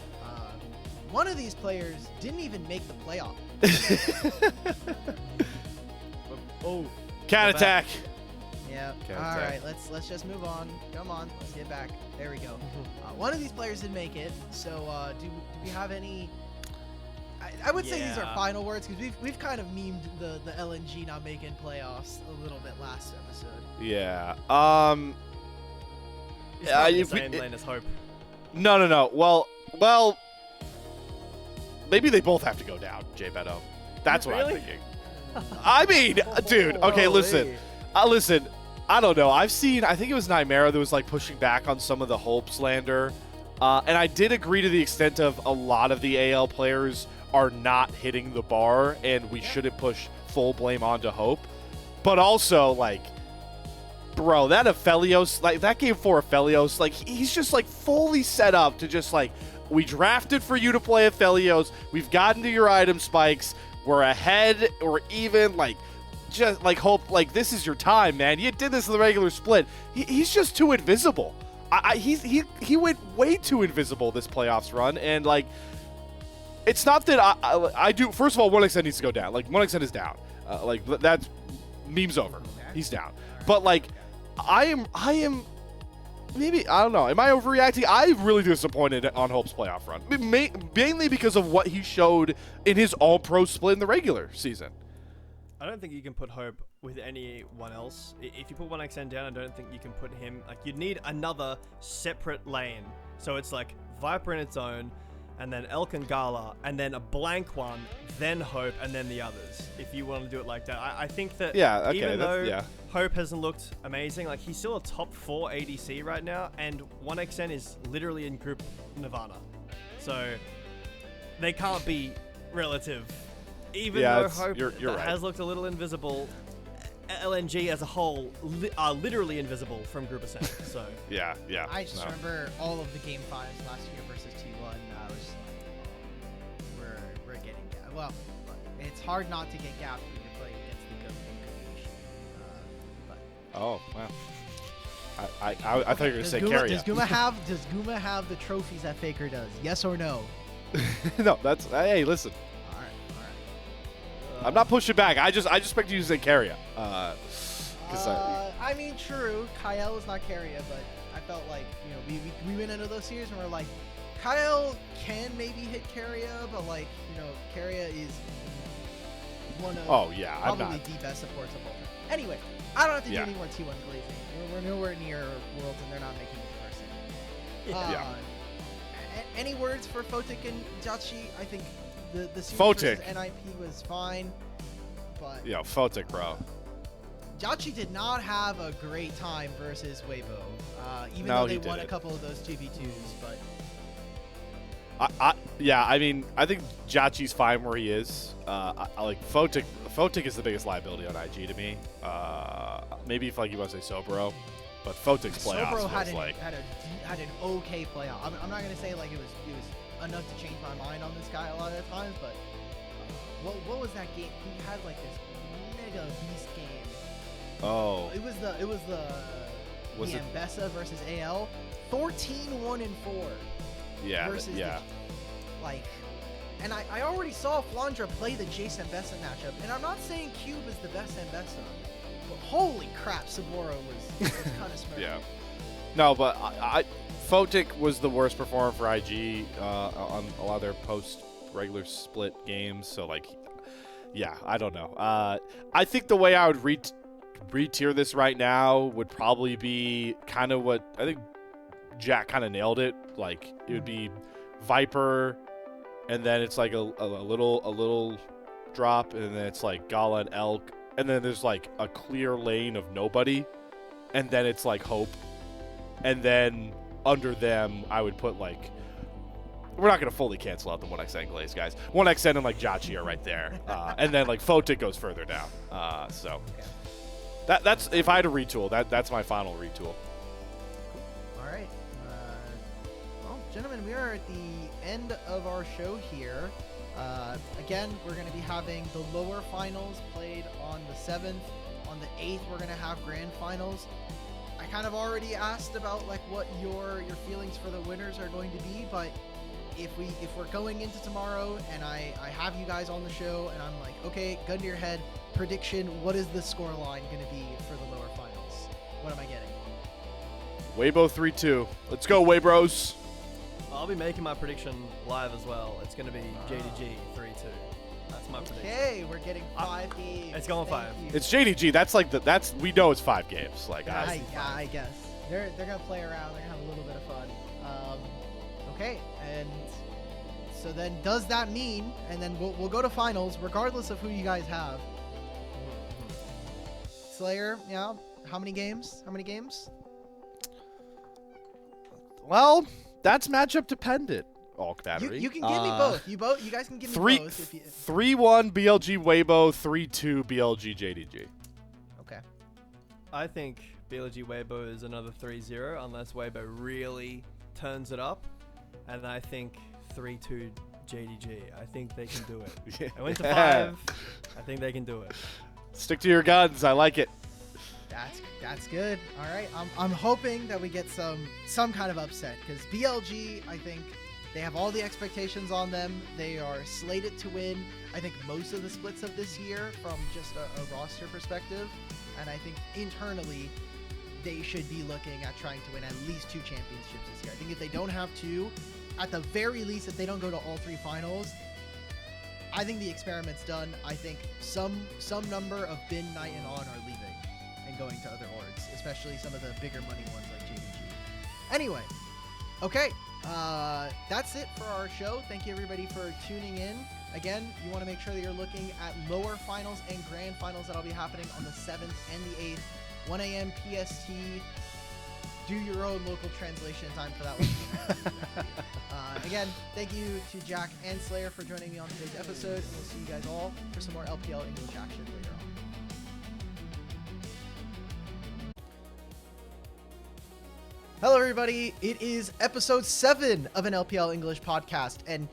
one of these players didn't even make the playoff. Oh, Cat attack. Yeah. Okay, All okay. right. Let's just move on. Come on. Let's get back. There we go. One of these players did make it. So do we have any? I would say these are final words because we've kind of memed the LNG not making playoffs a little bit last episode. Yeah. it's not the same lane as Hope. No. Well, maybe they both have to go down, Jay Beto. That's what I'm Really? thinking. I mean, dude. Okay, Holy. listen. Listen. I don't know. I think it was Nightmare that was like pushing back on some of the Hope slander, and I did agree to the extent of a lot of the AL players are not hitting the bar, and we shouldn't push full blame onto Hope. But also, like, bro, that Aphelios, like that game for Aphelios, like he's just like fully set up to just like, we drafted for you to play Aphelios. We've gotten to your item spikes. We're ahead or even, like, just like Hope, like this is your time, man. You did this in the regular split. He's just too invisible. He went way too invisible this playoffs run, and like, it's not that I do. First of all, 1xN needs to go down. Like 1xN is down. Like that's meme's over. He's down. But like, I am. Maybe, I don't know. Am I overreacting? I'm really disappointed on Hope's playoff run. Mainly because of what he showed in his all-pro split in the regular season. I don't think you can put Hope with anyone else. If you put 1xN down, I don't think you can put him. Like, you'd need another separate lane. So it's like Viper in its own, and then Elk and Gala, and then a blank one, then Hope, and then the others. If you want to do it like that. I think that even though Hope hasn't looked amazing, like he's still a top 4 ADC right now, and 1xN is literally in group Nirvana. So they can't be relative. Even though Hope you're right. has looked a little invisible, LNG as a whole are literally invisible from Group Ascent. So Yeah. I just remember all of the game 5s last year versus T1. I was we're getting gapped. Well, it's hard not to get gapped when you're playing against the good coach. Oh, wow. I thought you were going to say Carrier. Does Guma have the trophies that Faker does? Yes or no? No, that's, hey, listen. All right. I'm not pushing back. I just expect you to say Carrier. I mean, true. Kyle is not Carrier, but I felt like, we went into those series and we're like, Kyle can maybe hit Carrier, but like, Carrier is one of probably the best supports of all time. Anyway, I don't have to do any more T1 glazing. We're nowhere near Worlds, and they're not making it the first thing. Any words for Photic and Jiachi? I think the series versus NIP was fine, but Photic, bro. Jiachi did not have a great time versus Weibo, even though they won a couple of those 2v2s. But I mean, I think Jiachi's fine where he is. I like Photic. Photic is the biggest liability on IG to me. Maybe if like you want to say Sobro, but Photic's playoffs Sobro had an an okay playoff. I'm not gonna say like it was enough to change my mind on this guy a lot of the times, but what was that game? He had like this mega beast game. Oh. It was the Ambessa versus AL, 14-1-4. Yeah. Versus and I already saw Flandra play the Jace Ambessa matchup, and I'm not saying Cube is the best Ambessa, but holy crap, Saburo was kind of smart. Yeah. No, but Photic was the worst performer for IG on a lot of their post-regular split games. So, like, I don't know. I think the way I would re-tier this right now would probably be kind of what I think Jack kind of nailed it. Like, it would be Viper, and then it's like a little drop, and then it's like Gala and Elk, and then there's like a clear lane of nobody, and then it's like Hope. And then under them, I would put like we're not going to fully cancel out the 1xN Glaze guys. 1xN and like Jachi are right there. And then like Photic goes further down. So that's, if I had to retool, that's my final retool. All right. Well, gentlemen, we are at the end of our show here. Again, we're going to be having the lower finals played on the 7th. On the 8th, we're going to have grand finals. I kind of already asked about like what your feelings for the winners are going to be, but if we're going into tomorrow and I have you guys on the show and I'm like, okay, gun to your head, prediction, what is the score line going to be for the lower finals? What am I getting? Weibo 3-2. Let's go, Weibros. I'll be making my prediction live as well. It's going to be JDG 3-2. That's my prediction. Okay, we're getting 5 games. It's going Thank 5. you. It's JDG. That's like we know it's 5 games. Like I guess they're gonna play around. They're gonna have a little bit of fun. Okay, and so then does that mean? And then we'll go to finals regardless of who you guys have. Slayer, yeah. How many games? How many games? Well, that's matchup dependent. Alk battery. You can give me both. You guys can give me both. If you, 3-1 BLG Weibo, 3-2 BLG JDG. okay. I think BLG Weibo is another 3-0 unless Weibo really turns it up. And I think 3-2 JDG. I think they can do it. I went to 5. I think they can do it. Stick to your guns. I like it. That's good. All right. I'm hoping that we get some kind of upset because BLG, I think they have all the expectations on them. They are slated to win, I think, most of the splits of this year from just a roster perspective. And I think internally, they should be looking at trying to win at least 2 championships this year. I think if they don't have 2, at the very least, if they don't go to all 3 finals, I think the experiment's done. I think some number of Bin, Knight, and On are leaving and going to other orgs, especially some of the bigger money ones like JDG. Anyway, okay. That's it for our show. Thank you everybody for tuning in. Again, you want to make sure that you're looking at lower finals and grand finals that'll be happening on the 7th and the 8th, 1 a.m. PST. Do your own local translation time for that one. Again, thank you to Jack and Slayer for joining me on today's episode, and we'll see you guys all for some more LPL English action later on. Hello, everybody. It is episode 7 of an LPL English podcast, and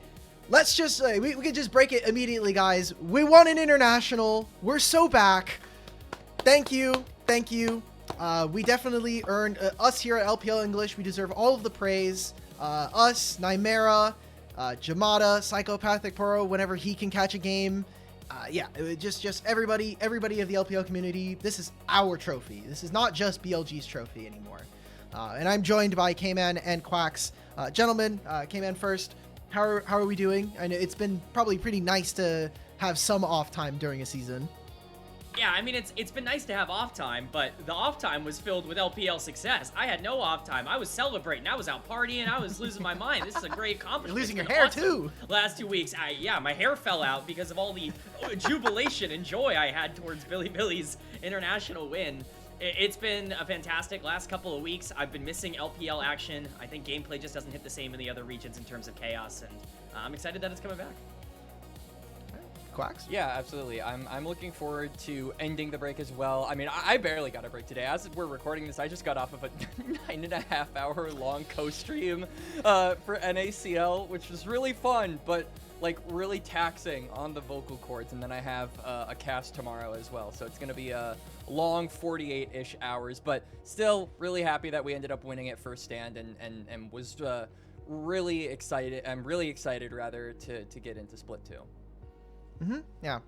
let's just say we could just break it immediately, guys. We won an international. We're so back. Thank you. We definitely earned us here at LPL English. We deserve all of the praise. Us, Nymera, Jamada, Psychopathic Poro, whenever he can catch a game. Yeah, just everybody of the LPL community. This is our trophy. This is not just BLG's trophy anymore. And I'm joined by K-Man and Quacks. Gentlemen, K-Man first, how are we doing? I know it's been probably pretty nice to have some off time during a season. Yeah, I mean, it's been nice to have off time, but the off time was filled with LPL success. I had no off time. I was celebrating. I was out partying. I was losing my mind. This is a great accomplishment. You're losing your It's been hair, awesome. too. Last 2 weeks, yeah, my hair fell out because of all the jubilation and joy I had towards Billy's international win. It's been a fantastic last couple of weeks. I've been missing LPL action. I think gameplay just doesn't hit the same in the other regions in terms of chaos, and I'm excited that it's coming back. Quacks? Yeah, absolutely. I'm looking forward to ending the break as well. I mean, I barely got a break today. As we're recording this, I just got off of a 9.5-hour long co-stream for NACL, which was really fun, but like really taxing on the vocal cords. And then I have a cast tomorrow as well, so it's going to be a long 48-ish hours, but still really happy that we ended up winning it first stand and was really excited. I'm really excited rather to get into Split 2. Yeah.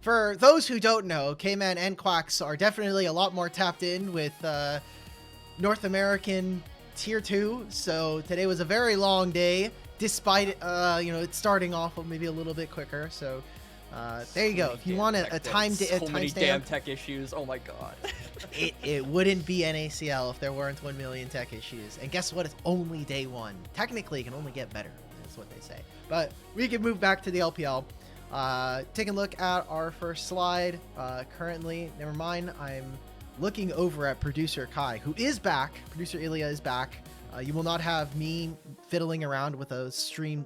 For those who don't know, K-Man and Quacks are definitely a lot more tapped in with North American Tier 2. So today was a very long day, despite it starting off maybe a little bit quicker. So there you go. If you want a time so many damn timestamp, tech issues. Oh my god. it wouldn't be NACL if there weren't 1 million tech issues. And guess what? It's only day 1. Technically, it can only get better, is what they say. But we can move back to the LPL. Take a look at our first slide. Currently, never mind, I'm looking over at producer Kai, who is back. Producer Ilya is back. You will not have me fiddling around with a stream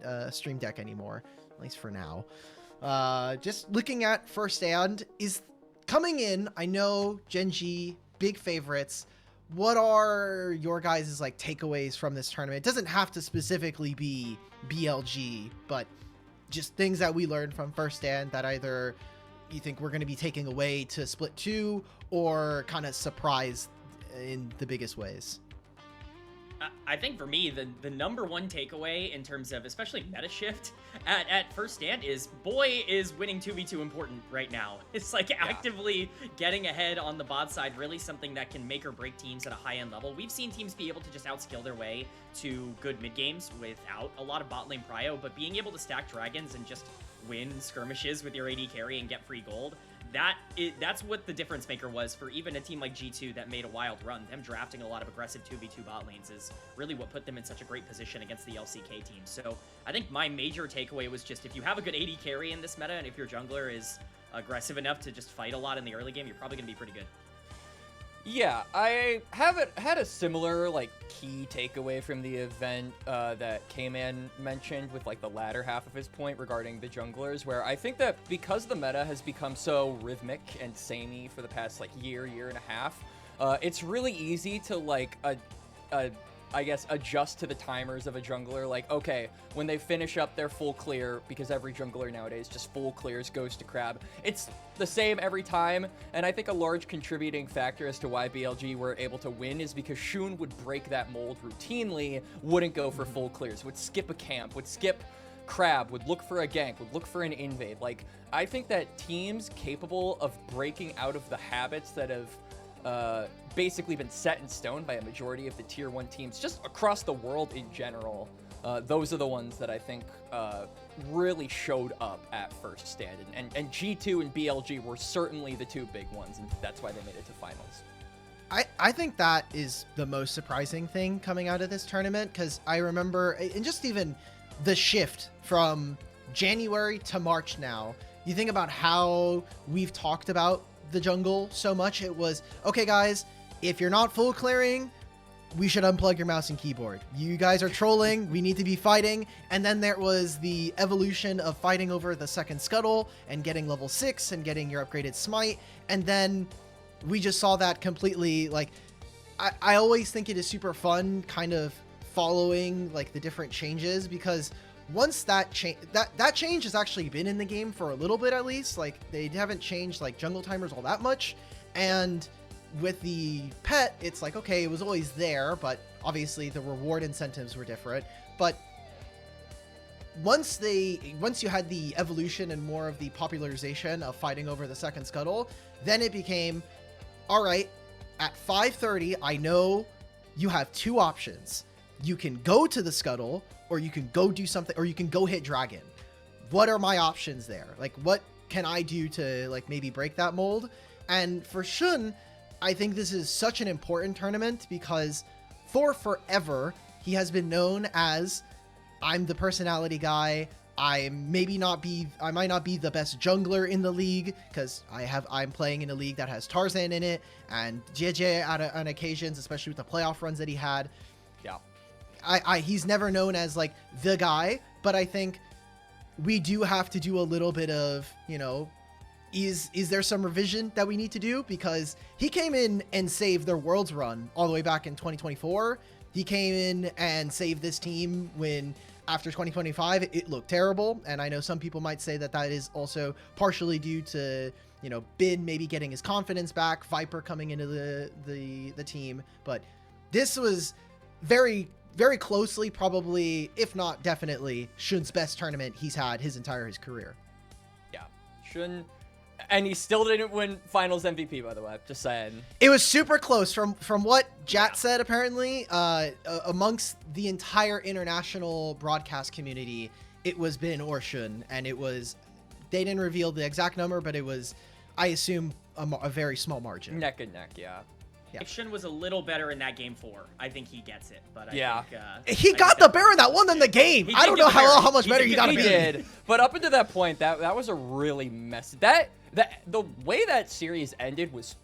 deck anymore, at least for now. Just looking at First Stand is coming in. I know Genji, big favorites. What are your guys' like takeaways from this tournament? It doesn't have to specifically be BLG, but just things that we learned from First Stand that either you think we're going to be taking away to Split 2 or kind of surprise in the biggest ways. I think for me, the number one takeaway in terms of especially meta shift at First Stand is, boy, is winning 2v2 important right now. It's like actively getting ahead on the bot side, really something that can make or break teams at a high-end level. We've seen teams be able to just outskill their way to good mid games without a lot of bot lane prio, but being able to stack dragons and just win skirmishes with your AD carry and get free gold, that's what the difference maker was for even a team like G2 that made a wild run. Them drafting a lot of aggressive 2v2 bot lanes is really what put them in such a great position against the LCK team. So I think my major takeaway was just, if you have a good AD carry in this meta, and if your jungler is aggressive enough to just fight a lot in the early game, you're probably going to be pretty good. Yeah, I haven't had a similar like key takeaway from the event that K-Man mentioned with like the latter half of his point regarding the junglers, where I think that because the meta has become so rhythmic and samey for the past like year and a half, it's really easy to like I guess adjust to the timers of a jungler. Like, okay, when they finish up their full clear, because every jungler nowadays just full clears Ghost to Crab, it's the same every time. And I think a large contributing factor as to why BLG were able to win is because Shun would break that mold routinely, wouldn't go for full clears, would skip a camp, would skip Crab, would look for a gank, would look for an invade. Like, I think that teams capable of breaking out of the habits that have basically been set in stone by a majority of the tier 1 teams just across the world in general, those are the ones that I think really showed up at First Stand, and G2 and BLG were certainly the two big ones, and that's why they made it to finals. I think that is the most surprising thing coming out of this tournament, because I remember, and just even the shift from January to March now, you think about how we've talked about the jungle so much. It was, okay guys, if you're not full clearing, we should unplug your mouse and keyboard. You guys are trolling, we need to be fighting. And then there was the evolution of fighting over the second scuttle and getting level 6 and getting your upgraded smite. And then we just saw that completely, like, I always think it is super fun kind of following like the different changes, because once that change has actually been in the game for a little bit, at least, like they haven't changed like jungle timers all that much. And with the pet, it's like, okay, it was always there, but obviously the reward incentives were different. But once you had the evolution and more of the popularization of fighting over the second scuttle, then it became, all right, at 5:30, I know you have two options. You can go to the scuttle, or you can go do something, or you can go hit dragon. What are my options there? Like, what can I do to like maybe break that mold? And for Shun, I think this is such an important tournament, because for forever he has been known as, I'm the personality guy. I might not be the best jungler in the league, because I'm playing in a league that has Tarzan in it, and JJ on occasions, especially with the playoff runs that he had. Yeah. He's never known as like the guy, but I think we do have to do a little bit of, you know, is there some revision that we need to do? Because he came in and saved their Worlds run all the way back in 2024. He came in and saved this team when after 2025 it looked terrible, and I know some people might say that is also partially due to, you know, Bin maybe getting his confidence back, Viper coming into the team, but this was very closely, probably, if not definitely, Shun's best tournament he's had his career. Yeah, Shun, and he still didn't win Finals MVP, by the way. Just saying. It was super close from what Jat said. Apparently, amongst the entire international broadcast community, it was Bin or Shun, and it was. They didn't reveal the exact number, but it was, I assume, a very small margin. Neck and neck, yeah. Yeah. If Shun was a little better in that game 4, I think he gets it. But Yeah. I think, he got the Baron that won them the game. I don't know how much better you gotta be. He did, but up until that point, that was a really messy. The way that series ended was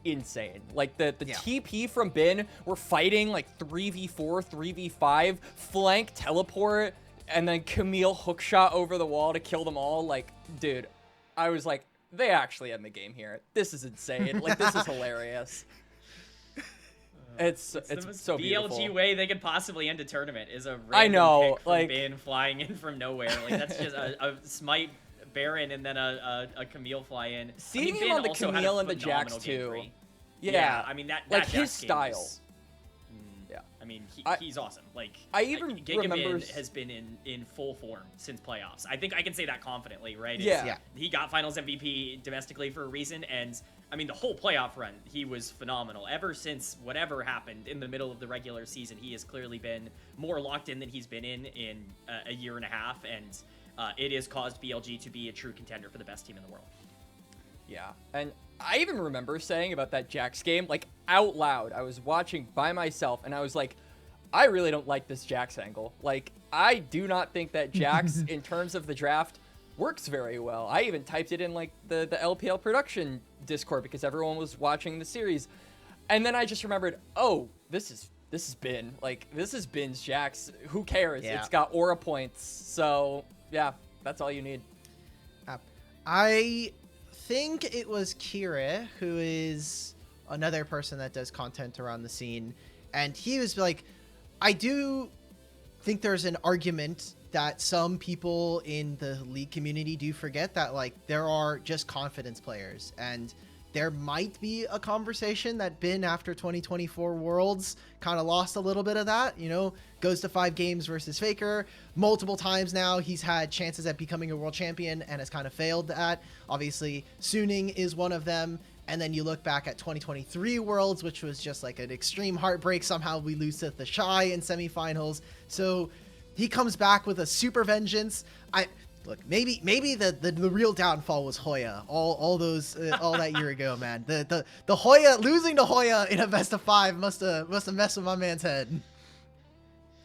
insane. Like the Yeah. TP from Bin, we're fighting like 3v4, 3v5, flank, teleport, and then Camille hookshot over the wall to kill them all. Like, dude, I was like, they actually end the game here. This is insane. Like, this is hilarious. It's the most so BLG beautiful. way they could possibly end a tournament is a random I know, pick from like- Bin flying in from nowhere. Like that's just a smite Baron and then a Camille fly in. Seeing him Bin on the also had a Camille and the phenomenal Jax game too. three. Yeah, I mean that like Jax his game style. was- Yeah. I mean I- he's awesome. Like I even Giga remember Bin has been in full form since playoffs. I think I can say that confidently, right? Yeah. Yeah. He got Finals MVP domestically for a reason, and I mean the whole playoff run, he was phenomenal. Ever since whatever happened in the middle of the regular season, he has clearly been more locked in than he's been in a year and a half, and it has caused BLG to be a true contender for the best team in the world. Yeah, and I even remember saying about that Jax game, like, out loud. I was watching by myself, and I was like, I really don't like this Jax angle. Like, I do not think that Jax, in terms of the draft, works very well. I even typed it in, like, the LPL production Discord because everyone was watching the series. And then I just remembered, oh, this is Bin. Like, this is Bin's Jax. Who cares? Yeah. It's got aura points. So, yeah, that's all you need. I think it was Kira, who is another person that does content around the scene, and he was like, I do think there's an argument that some people in the league community do forget that, like, there are just confidence players, and there might be a conversation that Bin after 2024 Worlds kind of lost a little bit of that, you know, goes to 5 games versus Faker multiple times now. He's had chances at becoming a world champion and has kind of failed at. Obviously, Suning is one of them. And then you look back at 2023 Worlds, which was just like an extreme heartbreak. Somehow we lose to the Shy in semifinals. So he comes back with a super vengeance. Look, maybe the real downfall was Hoya. All that year ago, man. The Hoya losing to Hoya in a best of 5 must have messed with my man's head.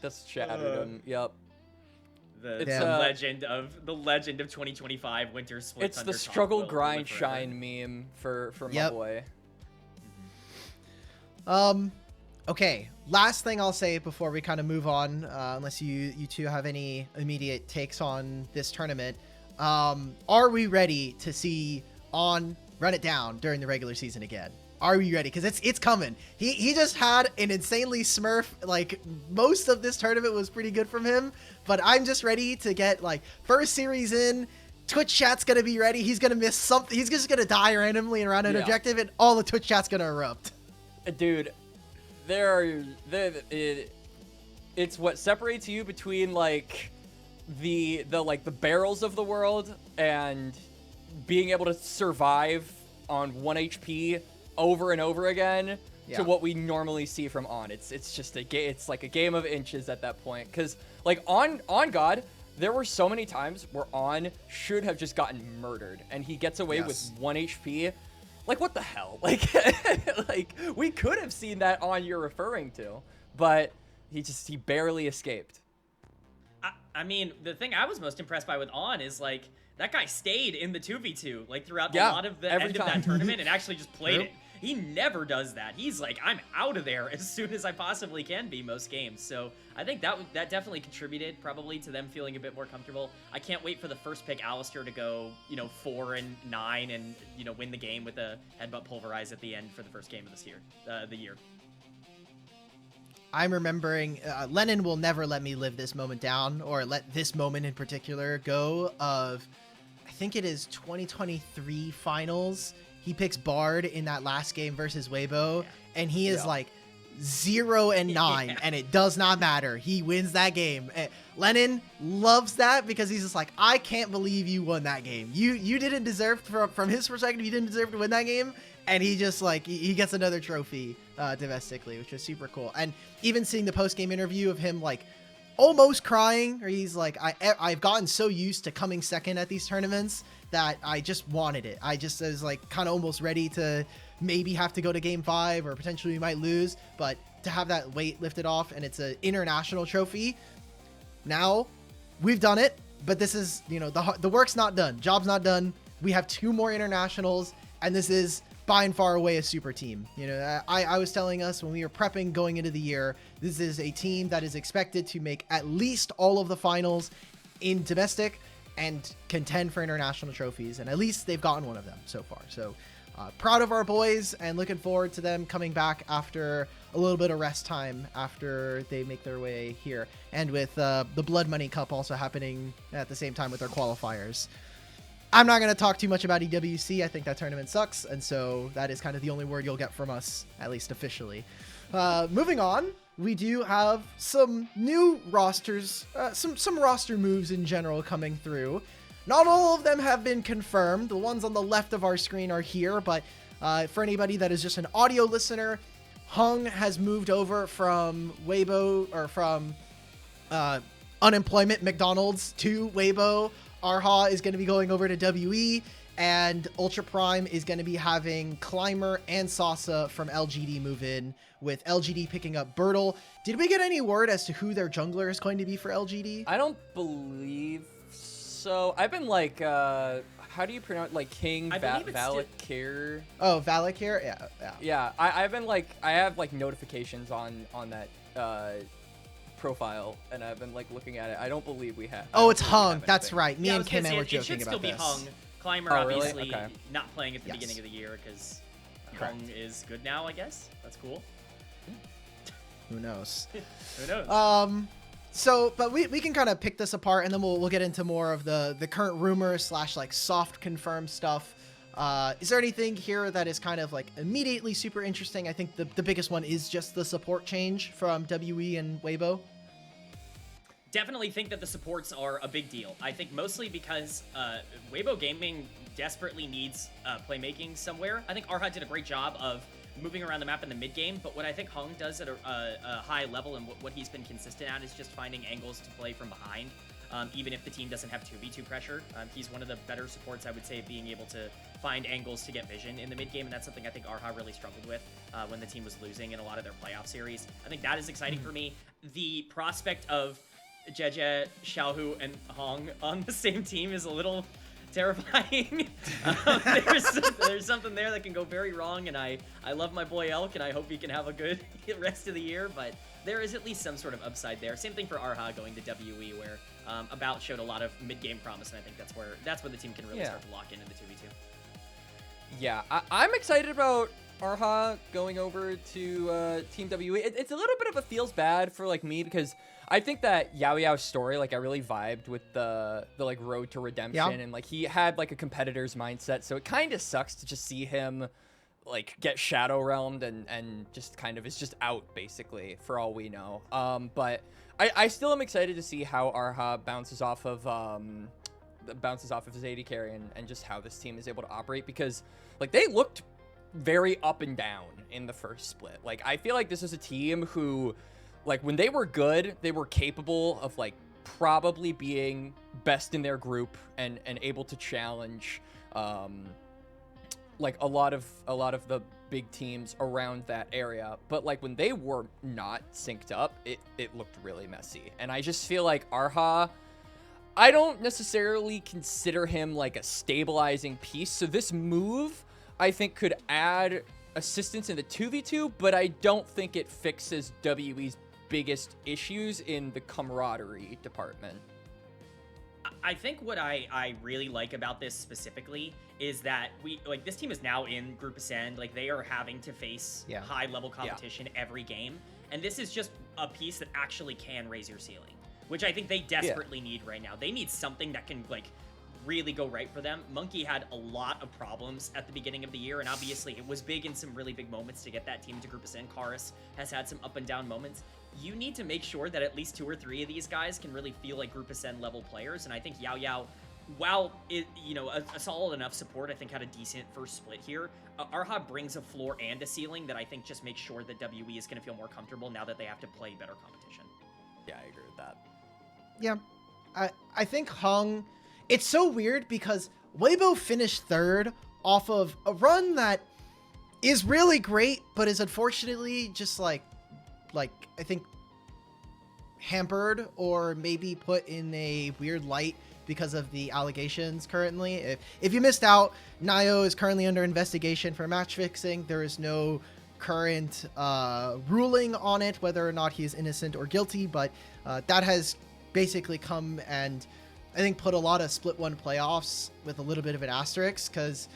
That's shattered him. Yep. The Yeah. legend of 2025 winter split. It's the struggle, grind, shine meme for my Yep. boy. Okay, last thing I'll say before we kind of move on, unless you two have any immediate takes on this tournament. Are we ready to see On run it down during the regular season again? Are we ready? Because it's coming. He just had an insanely smurf, like, most of this tournament was pretty good from him, but I'm just ready to get, like, first series in. Twitch chat's gonna be ready. He's gonna miss something. He's just gonna die randomly around an Yeah. objective, and all the Twitch chat's gonna erupt. Dude, it's what separates you between, like, the barrels of the world and being able to survive on 1 HP over and over again Yeah. to what we normally see from On. It's just it's like a game of inches at that point. Because, like, on God, there were so many times where On should have just gotten murdered, and he gets away Yes. with 1 HP. Like, what the hell? Like, like, we could have seen that On you're referring to, but he barely escaped. I mean, the thing I was most impressed by with On is, like, that guy stayed in the 2v2, like, throughout Yeah, a lot of the every end of time. that tournament and actually just played True. it. He never does that. He's like, I'm out of there as soon as I possibly can be most games. So I think that definitely contributed probably to them feeling a bit more comfortable. I can't wait for the first pick Alistair to go, 4-9 and, win the game with a headbutt pulverize at the end for the first game of this year, the year. I'm remembering Lennon will never let me live this moment down, or let this moment in particular go. Of, I think it is 2023 finals. He picks Bard in that last game versus Weibo, and he is Yeah. like 0-9, Yeah. and it does not matter. He wins that game. Lennon loves that because he's just like, I can't believe you won that game. You didn't deserve, from his perspective, you didn't deserve to win that game. And he just, like, he gets another trophy domestically, which was super cool. And even seeing the post-game interview of him, like, almost crying, or he's like, I've gotten so used to coming second at these tournaments that I just wanted it. I just was, like, kind of almost ready to maybe have to go to game 5, or potentially we might lose, but to have that weight lifted off, and it's an international trophy. Now, we've done it, but this is, the work's not done. Job's not done. We have 2 more internationals, and this is by and far away a super team. You know, I was telling us when we were prepping going into the year, this is a team that is expected to make at least all of the finals in domestic and contend for international trophies, and at least they've gotten one of them so far. So proud of our boys and looking forward to them coming back after a little bit of rest time after they make their way here, and with the Blood Money Cup also happening at the same time with their qualifiers. I'm not going to talk too much about EWC. I think that tournament sucks, and so that is kind of the only word you'll get from us, at least officially. Moving on, we do have some new rosters, some roster moves in general coming through. Not all of them have been confirmed. The ones on the left of our screen are here, but for anybody that is just an audio listener, Hung has moved over from Weibo, or from unemployment McDonald's to Weibo. Arha is going to be going over to WE, and Ultra Prime is going to be having Climber and Sasa from LGD move in, with LGD picking up Bertle. Did we get any word as to who their jungler is going to be for LGD? I don't believe so. I've been like, how do you pronounce, like, King Valakir? Oh, Valakir? Yeah. Yeah, I've been like, I have like notifications on that profile, and I've been like looking at it. I don't believe we have. Oh, it's Hung. That's right. Me I and was gonna Kim say, were it joking should about still be this. Hung. Climber Oh, really? obviously Okay. not playing at the Yes. beginning of the year because Correct. Hung is good now, I guess. That's cool. Who knows? Who knows? So, but we can kind of pick this apart, and then we'll get into more of the current rumors / like soft confirmed stuff. Is there anything here that is kind of like immediately super interesting? I think the biggest one is just the support change from WE and Weibo. Definitely think that the supports are a big deal. I think mostly because Weibo Gaming desperately needs playmaking somewhere. I think Arha did a great job of moving around the map in the mid game, but what I think Hung does at a high level, and what he's been consistent at, is just finding angles to play from behind. Even if the team doesn't have 2v2 pressure. He's one of the better supports, I would say, being able to find angles to get vision in the mid game, and that's something I think Arha really struggled with when the team was losing in a lot of their playoff series. I think that is exciting for me. The prospect of Jeje, Xiaohu, and Hong on the same team is a little terrifying. There's something there that can go very wrong, and I love my boy Elk, and I hope he can have a good rest of the year, but there is at least some sort of upside there. Same thing for Arha going to WE, where About showed a lot of mid-game promise, and I think that's where the team can really start to lock into the 2v2. Yeah, I'm excited about Arha going over to Team WE. It's a little bit of a feels bad for like me, because I think that Yao Yao's story, like I really vibed with the like road to redemption, and like he had like a competitor's mindset, so it kind of sucks to just see him like get shadow realmed and just kind of is just out basically for all we know. But I still am excited to see how Arha bounces off of his AD carry and just how this team is able to operate, because like they looked very up and down in the first split. Like I feel like this is a team who, like when they were good, they were capable of like probably being best in their group and able to challenge like a lot of the big teams around that area. But like when they were not synced up, it looked really messy. And I just feel like Arha, I don't necessarily consider him like a stabilizing piece. So this move, I think, could add assistance in the 2v2, but I don't think it fixes WE's biggest issues in the camaraderie department. I think what I really like about this specifically is that this team is now in Group Ascend. Like they are having to face high level competition every game. And this is just a piece that actually can raise your ceiling, which I think they desperately need right now. They need something that can like really go right for them. Monkey had a lot of problems at the beginning of the year, and obviously it was big in some really big moments to get that team to Group Ascend. Karis has had some up and down moments. You need to make sure that at least 2 or 3 of these guys can really feel like Group Ascend level players, and I think Yao Yao, while it, a solid enough support, I think had a decent first split here. Arha brings a floor and a ceiling that I think just makes sure that WE is going to feel more comfortable now that they have to play better competition. Yeah, I agree with that. Yeah, I think Hung, it's so weird because Weibo finished 3rd off of a run that is really great, but is unfortunately just like I think hampered or maybe put in a weird light because of the allegations currently. If you missed out, Nio is currently under investigation for match fixing. There is no current ruling on it, whether or not he is innocent or guilty, but that has basically come and I think put a lot of Split 1 playoffs with a little bit of an asterisk, because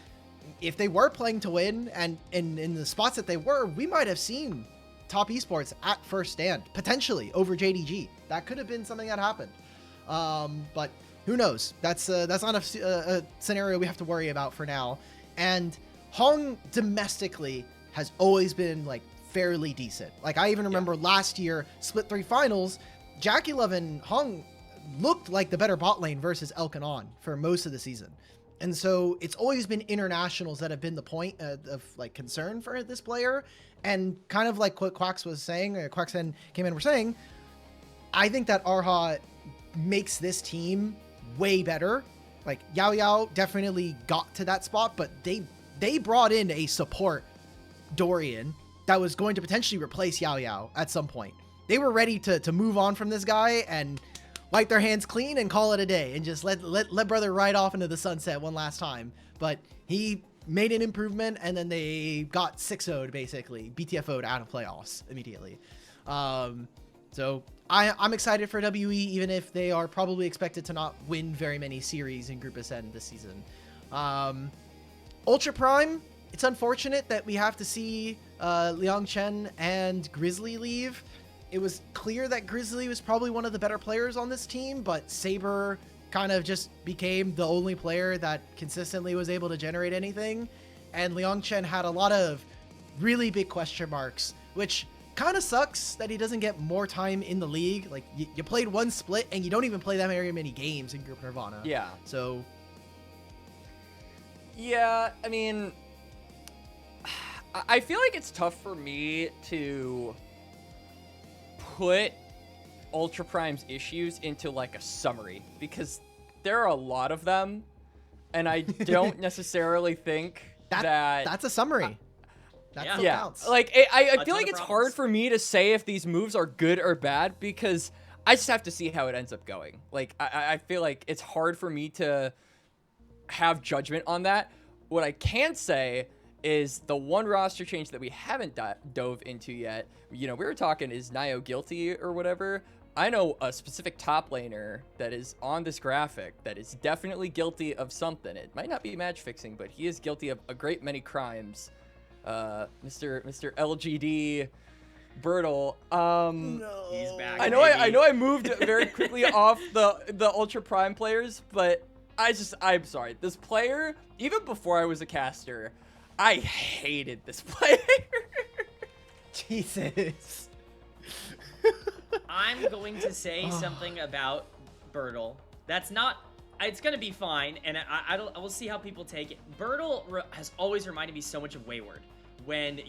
if they were playing to win and in the spots that they were, we might have seen Top Esports at first stand, potentially over JDG. That could have been something that happened. But who knows? That's not a scenario we have to worry about for now. And Hong domestically has always been like fairly decent. Like I even remember last year, Split 3 finals, Jackie Love and Hong looked like the better bot lane versus Elkanon for most of the season. And so it's always been internationals that have been the point of like concern for this player. And kind of like what Quacks was saying, or Quacks and came in were saying, I think that Arha makes this team way better. Like Yao Yao definitely got to that spot, but they brought in a support Dorian that was going to potentially replace Yao Yao at some point. They were ready to move on from this guy and wipe their hands clean and call it a day and just let brother ride off into the sunset one last time. But he made an improvement, and then they got 6-0'd basically, BTFO'd out of playoffs immediately. So I'm excited for WE, even if they are probably expected to not win very many series in Group Ascend this season. Ultra Prime, it's unfortunate that we have to see Liang Chen and Grizzly leave. It was clear that Grizzly was probably one of the better players on this team, but Saber kind of just became the only player that consistently was able to generate anything. And Liang Chen had a lot of really big question marks, which kind of sucks that he doesn't get more time in the league. Like, you played one split, and you don't even play that very many games in Group Nirvana. Yeah. So... yeah, I mean... I feel like it's tough for me to put Ultra Prime's issues into like a summary, because there are a lot of them, and I don't necessarily think that's a summary. That's what counts. Like I feel like it's hard for me to say if these moves are good or bad, because I just have to see how it ends up going. Like I feel like it's hard for me to have judgment on that. What I can say is the one roster change that we haven't dove into yet. You know, we were talking, is Nio guilty or whatever? I know a specific top laner that is on this graphic that is definitely guilty of something. It might not be match fixing, but he is guilty of a great many crimes. Mr. LGD Bertle. No. He's back. I know I moved very quickly off the Ultra Prime players, but I'm sorry. This player, even before I was a caster, I hated this player. Jesus. I'm going to say something about Bertle. That's not... It's going to be fine, and I will see how people take it. Bertle has always reminded me so much of Wayward. When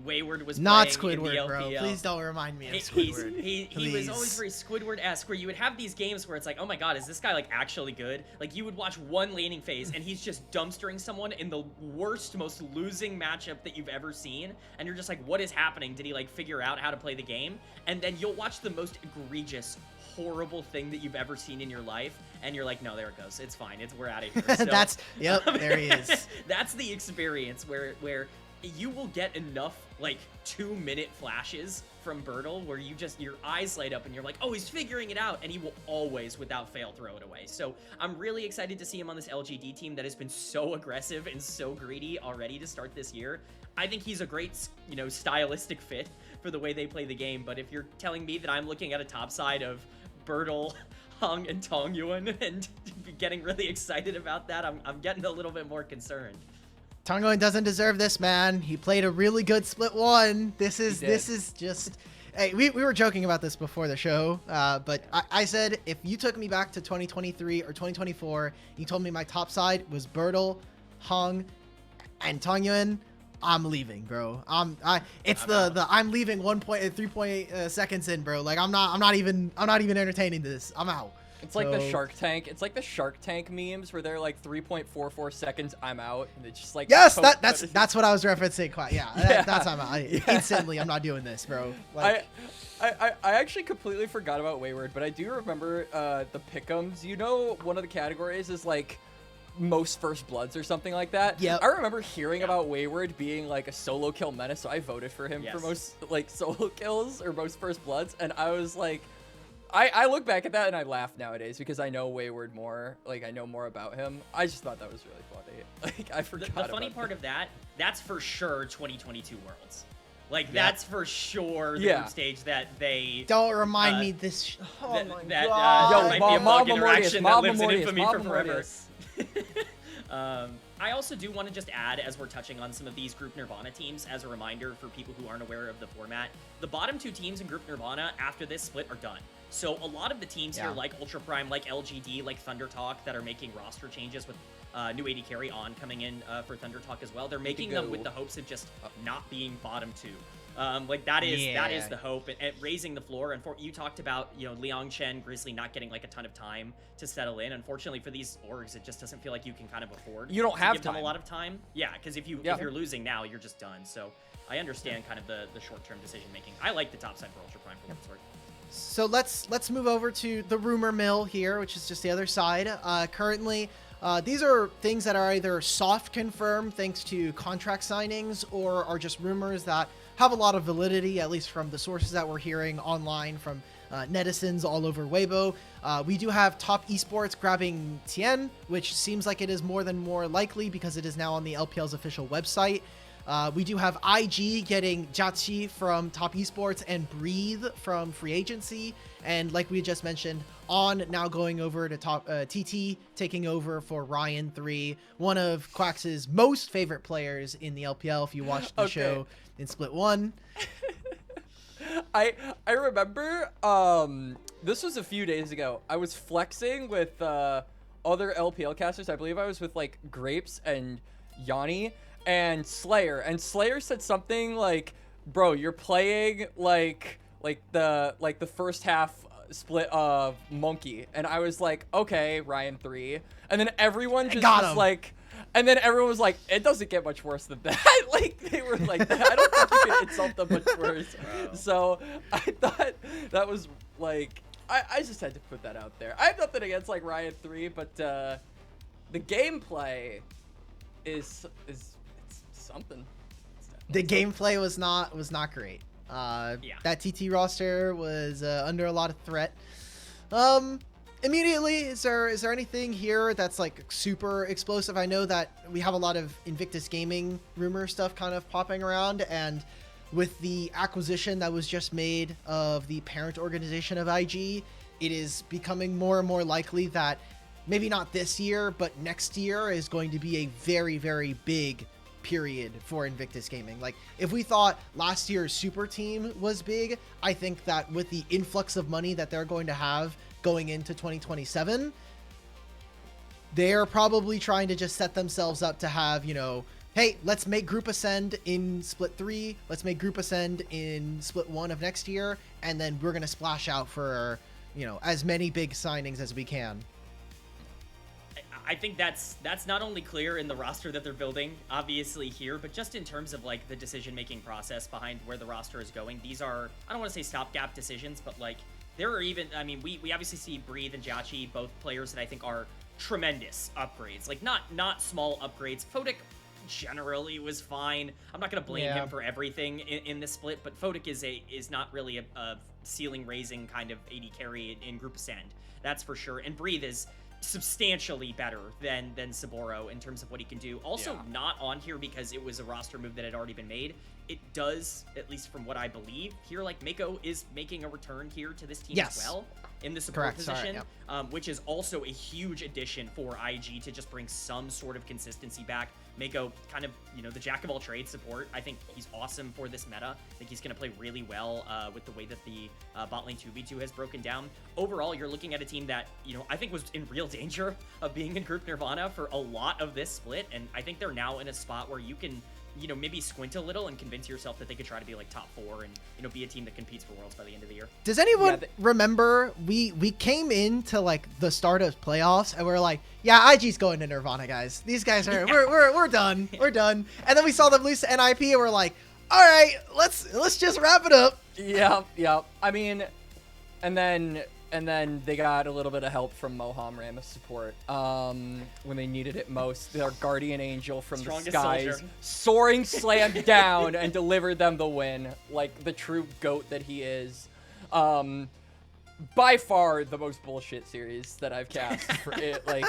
Wayward was not playing Squidward, in the LPL. bro. Please don't remind me of Squidward. He was always very Squidward-esque, where you would have these games where it's like, oh my god, is this guy like actually good? Like you would watch one laning phase and he's just dumpstering someone in the worst, most losing matchup that you've ever seen, and you're just like, what is happening? Did he like figure out how to play the game? And then you'll watch the most egregious, horrible thing that you've ever seen in your life, and you're like, no, there it goes. It's fine. We're out of here. So, there he is. That's the experience where you will get enough like 2-minute flashes from Bertle where your eyes light up and you're like, oh, he's figuring it out, and he will always, without fail, throw it away. So I'm really excited to see him on this LGD team that has been so aggressive and so greedy already to start this year. I think he's a great, stylistic fit for the way they play the game. But if you're telling me that I'm looking at a top side of Bertle, Hung, and Tongyuan and getting really excited about that, I'm getting a little bit more concerned. Tongyuan doesn't deserve this, man. He played a really good split one. This is just... Hey, we were joking about this before the show, but I said if you took me back to 2023 or 2024, you told me my top side was Bertle, Hung, and Tongyuan, I'm leaving, bro. I'm leaving 3.8 seconds in, bro. Like I'm not even entertaining this. I'm out. It's like the Shark Tank. It's like the Shark Tank memes where they're like 3.44 seconds, I'm out, and it's just like yes, that's what I was referencing. Yeah, that's I'm out. Instantly, I'm not doing this, bro. Like, I actually completely forgot about Wayward, but I do remember the pick'ems. You know, one of the categories is like most first bloods or something like that. Yep. I remember hearing about Wayward being like a solo kill menace, so I voted for him for Yes. most like solo kills or most first bloods, and I was like, I look back at that and I laugh nowadays because I know Wayward more. Like I know more about him. I just thought that was really funny. Like I forgot. The funny about part that. of that, that's for sure 2022 Worlds. Like Yep. that's for sure the Yeah. group stage that they Don't remind Uh, me this. Oh that, my that god. Yo, might be a Mama bug interaction that lives in infamy for forever. Mortius. I also do want to just add, as we're touching on some of these Group Nirvana teams, as a reminder for people who aren't aware of the format, the bottom 2 teams in Group Nirvana after this split are done. So a lot of the teams here, Yeah. like Ultra Prime, like LGD, like Thunder Talk, that are making roster changes with new AD carry on coming in for Thunder Talk as well, they're making them with the hopes of just not being bottom 2. Like that is the hope, and raising the floor. And you talked about, you know, Liang Chen, Grizzly not getting like a ton of time to settle in. Unfortunately for these orgs, it just doesn't feel like you can kind of afford. You don't to have give them a time. lot of time. Yeah, because if you're losing now, you're just done. So I understand kind of the short-term decision making. I like the top side for Ultra Prime for what it's worth. So let's move over to the rumor mill here, which is just the other side. Currently, these are things that are either soft confirmed thanks to contract signings or are just rumors that have a lot of validity, at least from the sources that we're hearing online from netizens all over Weibo. We do have Top Esports grabbing Tien, which seems like it is more than more likely because it is now on the LPL's official website. We do have IG getting Jachi from Top Esports and Breathe from Free Agency. And like we just mentioned, On now going over to Top TT, taking over for Ryan 3, one of Quax's most favorite players in the LPL if you watched the show in Split 1. I remember this was a few days ago. I was flexing with other LPL casters. I believe I was with like Grapes and Yanni and Slayer. And Slayer said something like, "Bro, you're playing like the first half split of Monkey." And I was like, "Okay, Ryan 3." And then everyone just got was him. like, and then everyone was like, "It doesn't get much worse than that." Like they were like, "I don't think you can insult them much worse." So I thought that was like, I just had to put that out there. I have nothing against like Riot 3, but the gameplay is it's something. The gameplay was not great. That TT roster was under a lot of threat. Immediately, is there anything here that's like super explosive? I know that we have a lot of Invictus Gaming rumor stuff kind of popping around, and with the acquisition that was just made of the parent organization of IG, it is becoming more and more likely that maybe not this year, but next year is going to be a very, very big period for Invictus Gaming. Like, if we thought last year's super team was big, I think that with the influx of money that they're going to have going into 2027, they're probably trying to just set themselves up to have, you know, hey, let's make Group Ascend in Split 3, let's make Group Ascend in Split 1 of next year, and then we're going to splash out for, you know, as many big signings as we can. I think that's not only clear in the roster that they're building, obviously here, but just in terms of like the decision-making process behind where the roster is going. These are, I don't want to say stopgap decisions, but like there are even, I mean, we obviously see Breathe and Jachi, both players that I think are tremendous upgrades, like not small upgrades. Photic generally was fine. I'm not gonna blame him for everything in this split, but Photic is not really a ceiling raising kind of AD carry in Group Ascend, that's for sure. And Breathe is substantially better than Saboro in terms of what he can do. Also not on here because it was a roster move that had already been made. It does, at least from what I believe here, like Mako is making a return here to this team as well in the support position, which is also a huge addition for IG to just bring some sort of consistency back. Mako, kind of, you know, the jack of all trades support. I think he's awesome for this meta. I think he's going to play really well with the way that the bot lane 2v2 has broken down. Overall, you're looking at a team that, you know, I think was in real danger of being in Group Nirvana for a lot of this split, and I think they're now in a spot where you can, you know, maybe squint a little and convince yourself that they could try to be like top 4 and, you know, be a team that competes for Worlds by the end of the year. Does anyone remember we came into like the start of playoffs and we're like, yeah, IG's going to Nirvana, guys. These guys are we're done. We're done. And then we saw them lose to NIP and we're like, All right, let's just wrap it up. Yep. I mean, and then they got a little bit of help from Moham Ram's support when they needed it most. Their guardian angel from Strongest the skies, soldier. soaring slammed down and delivered them the win, like the true GOAT that he is. By far the most bullshit series that I've cast for it, like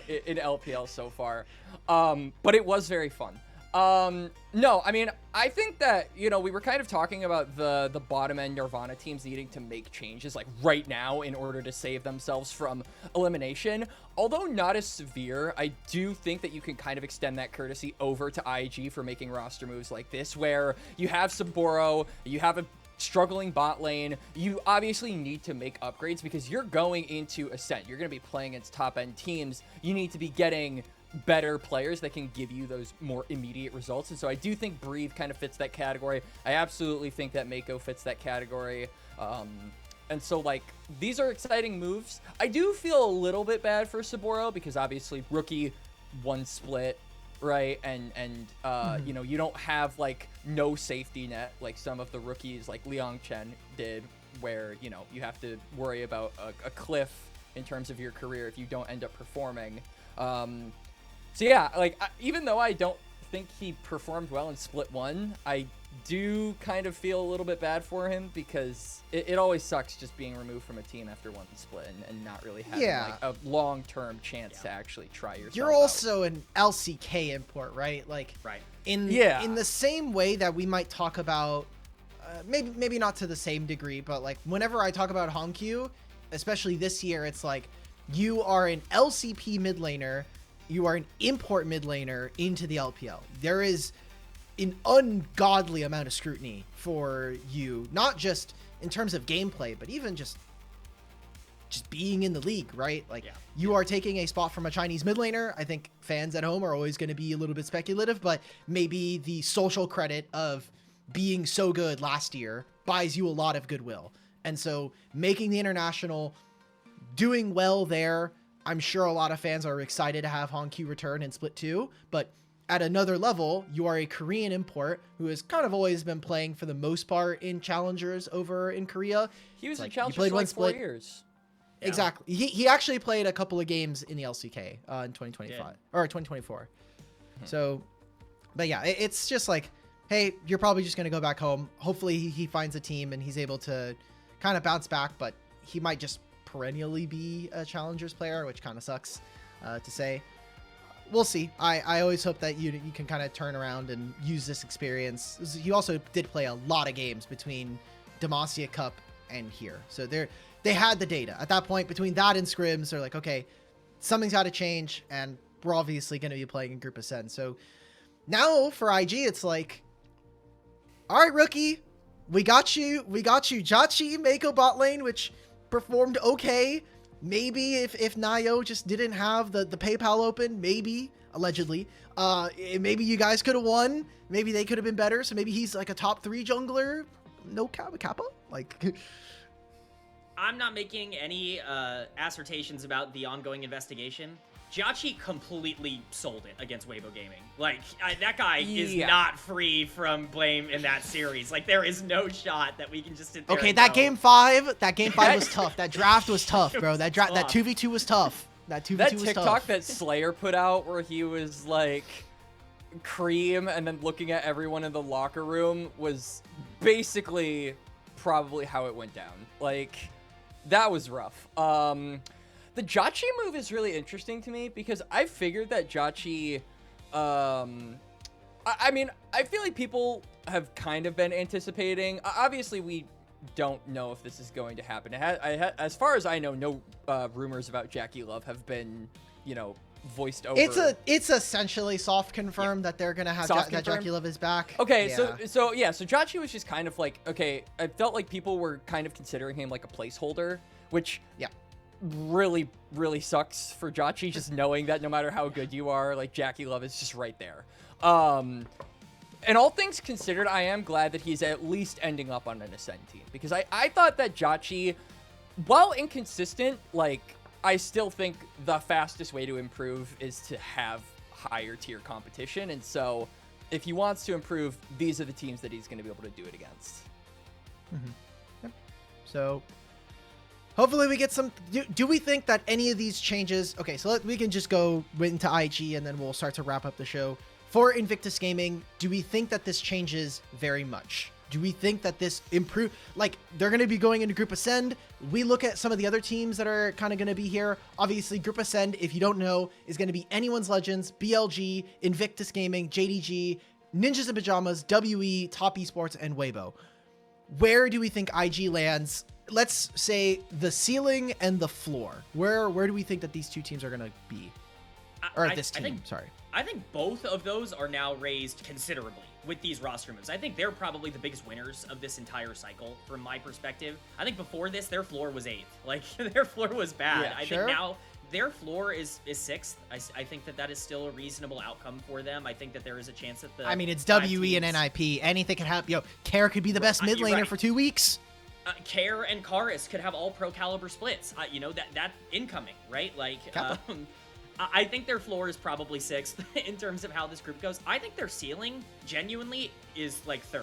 in LPL so far. But it was very fun. No, I mean, I think that, you know, we were kind of talking about the bottom end Nirvana teams needing to make changes like right now in order to save themselves from elimination. Although not as severe, I do think that you can kind of extend that courtesy over to IG for making roster moves like this, where you have Saburo, you have a struggling bot lane. You obviously need to make upgrades because you're going into Ascent. You're going to be playing against top end teams. You need to be getting better players that can give you those more immediate results. And so I do think Breathe kind of fits that category. I absolutely think that Mako fits that category. And so, like, these are exciting moves. I do feel a little bit bad for Saburo because obviously rookie, one split, right? And you know, you don't have like no safety net like some of the rookies like Liang Chen did, where, you know, you have to worry about a cliff in terms of your career if you don't end up performing. So yeah, like, even though I don't think he performed well in Split 1, I do kind of feel a little bit bad for him because it always sucks just being removed from a team after one split and not really having like a long-term chance to actually try yourself You're out. also an LCK import, right? Like, Right. in the same way that we might talk about, maybe not to the same degree, but like whenever I talk about Honkyu, especially this year, it's like you are an LCP mid laner, you are an import mid laner into the LPL. There is an ungodly amount of scrutiny for you, not just in terms of gameplay, but even just being in the league, right? Like, you are taking a spot from a Chinese mid laner. I think fans at home are always going to be a little bit speculative, but maybe the social credit of being so good last year buys you a lot of goodwill. And so making the international, doing well there, I'm sure a lot of fans are excited to have Honkyu return in Split 2, but at another level, you are a Korean import who has kind of always been playing for the most part in challengers over in Korea. He was It's in like, Challengers you played for one like 4 split. years. Exactly. He actually played a couple of games in the LCK in 2025 or 2024. So, but yeah, it's just like, hey, you're probably just going to go back home. Hopefully he finds a team and he's able to kind of bounce back, but he might just perennially be a challengers player, which kind of sucks to say. We'll see. I always hope that you can kind of turn around and use this experience. He also did play a lot of games between Demacia Cup and here. So they had the data. At that point, between that and scrims, they're like, okay, something's got to change, and we're obviously going to be playing in Group Ascend. So now for IG, it's like, all right, rookie, we got you. Jachi, Mako bot lane, which performed okay. Maybe if Nayo just didn't have the PayPal open, maybe, allegedly, maybe you guys could have won. Maybe they could have been better. So maybe he's like a top 3 jungler. No Kappa? Like... I'm not making any assertions about the ongoing investigation. Jachi completely sold it against Weibo Gaming. Like, that guy is not free from blame in that series. Like, there is no shot that we can just sit there Okay, and that go, game 5 was tough. That draft was tough, bro. That 2v2 was tough. That 2v2 was tough. That TikTok that Slayer put out where he was like cream and then looking at everyone in the locker room was basically probably how it went down. Like, that was rough. The Jachi move is really interesting to me because I figured that Jachi, I mean, I feel like people have kind of been anticipating. Obviously, we don't know if this is going to happen. As far as I know, no rumors about Jackie Love have been, you know, voiced over. It's essentially soft confirmed that they're gonna have that Jackie Love is back. Okay, so Jachi was just kind of like, okay, I felt like people were kind of considering him like a placeholder, which really sucks for Jachi, just knowing that no matter how good you are, like, Jackie Love is just right there. And all things considered, I am glad that he's at least ending up on an Ascend team, because I thought that Jachi, while inconsistent, like, I still think the fastest way to improve is to have higher tier competition. And so if he wants to improve, these are the teams that he's going to be able to do it against. Yep. So hopefully we get some. Do we think that any of these changes? Okay, so we can just go into IG and then we'll start to wrap up the show. For Invictus Gaming, do we think that this changes very much? Do we think that this improve? Like, they're going to be going into Group Ascend. We look at some of the other teams that are kind of going to be here. Obviously, Group Ascend, if you don't know, is going to be Anyone's Legends, BLG, Invictus Gaming, JDG, Ninjas in Pajamas, WE, Top Esports, and Weibo. Where do we think IG lands? Let's say the ceiling and the floor. Where do we think that these two teams are going to be? Or this team, sorry. I think both of those are now raised considerably with these roster moves. I think they're probably the biggest winners of this entire cycle from my perspective. I think before this, their floor was 8th. Like, their floor was bad. Yeah, I think now their floor is 6th. I think that is still a reasonable outcome for them. I think that there is a chance that the... I mean, it's WE and NIP. Anything can happen. Yo, Care could be the best mid laner for 2 weeks. Care and Karis could have all pro caliber splits. You know, that incoming, right? Like, I think their floor is probably 6th in terms of how this group goes. I think their ceiling genuinely is like 3rd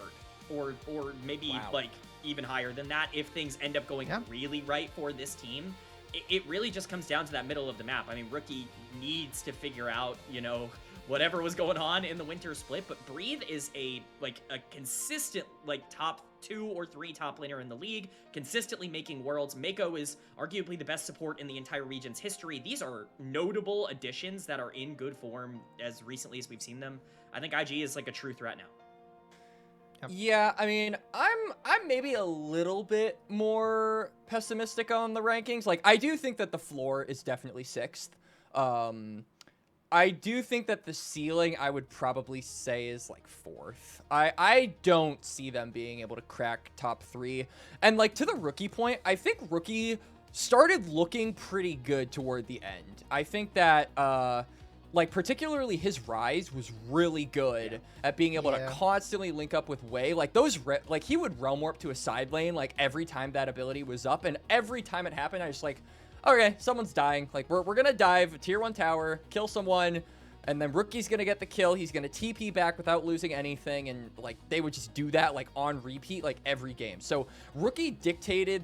or maybe like even higher than that if things end up going really right for this team. It really just comes down to that middle of the map. I mean, Rookie needs to figure out, you know, whatever was going on in the winter split, but Breathe is a consistent like top 2 or 3 top laner in the league, consistently making worlds. Mako is arguably the best support in the entire region's history. These are notable additions that are in good form as recently as we've seen them. I think IG is like a true threat now. Yeah, I mean, I'm maybe a little bit more pessimistic on the rankings. Like, I do think that the floor is definitely 6th. I do think that the ceiling, I would probably say, is like 4th. I don't see them being able to crack top 3. And like, to the Rookie point, I think Rookie started looking pretty good toward the end. I think that like, particularly his Rise was really good at being able to constantly link up with Wei. Like, like, he would Realm Warp to a side lane, like, every time that ability was up. And every time it happened, I was like, okay, someone's dying. Like, we're going to dive tier 1 tower, kill someone, and then Rookie's going to get the kill. He's going to TP back without losing anything. And, like, they would just do that, like, on repeat, like, every game. So, Rookie dictated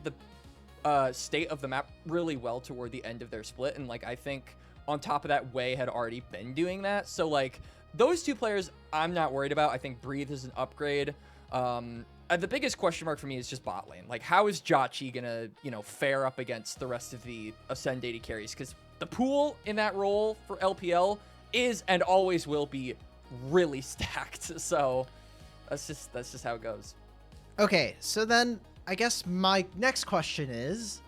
the state of the map really well toward the end of their split. And, like, I think on top of that, Wei had already been doing that. So, like, those two players I'm not worried about. I think Breathe is an upgrade. The biggest question mark for me is just bot lane. Like, how is Jotchi gonna, you know, fare up against the rest of the Ascend AD carries? Because the pool in that role for LPL is and always will be really stacked. So that's just how it goes. Okay, so then I guess my next question is,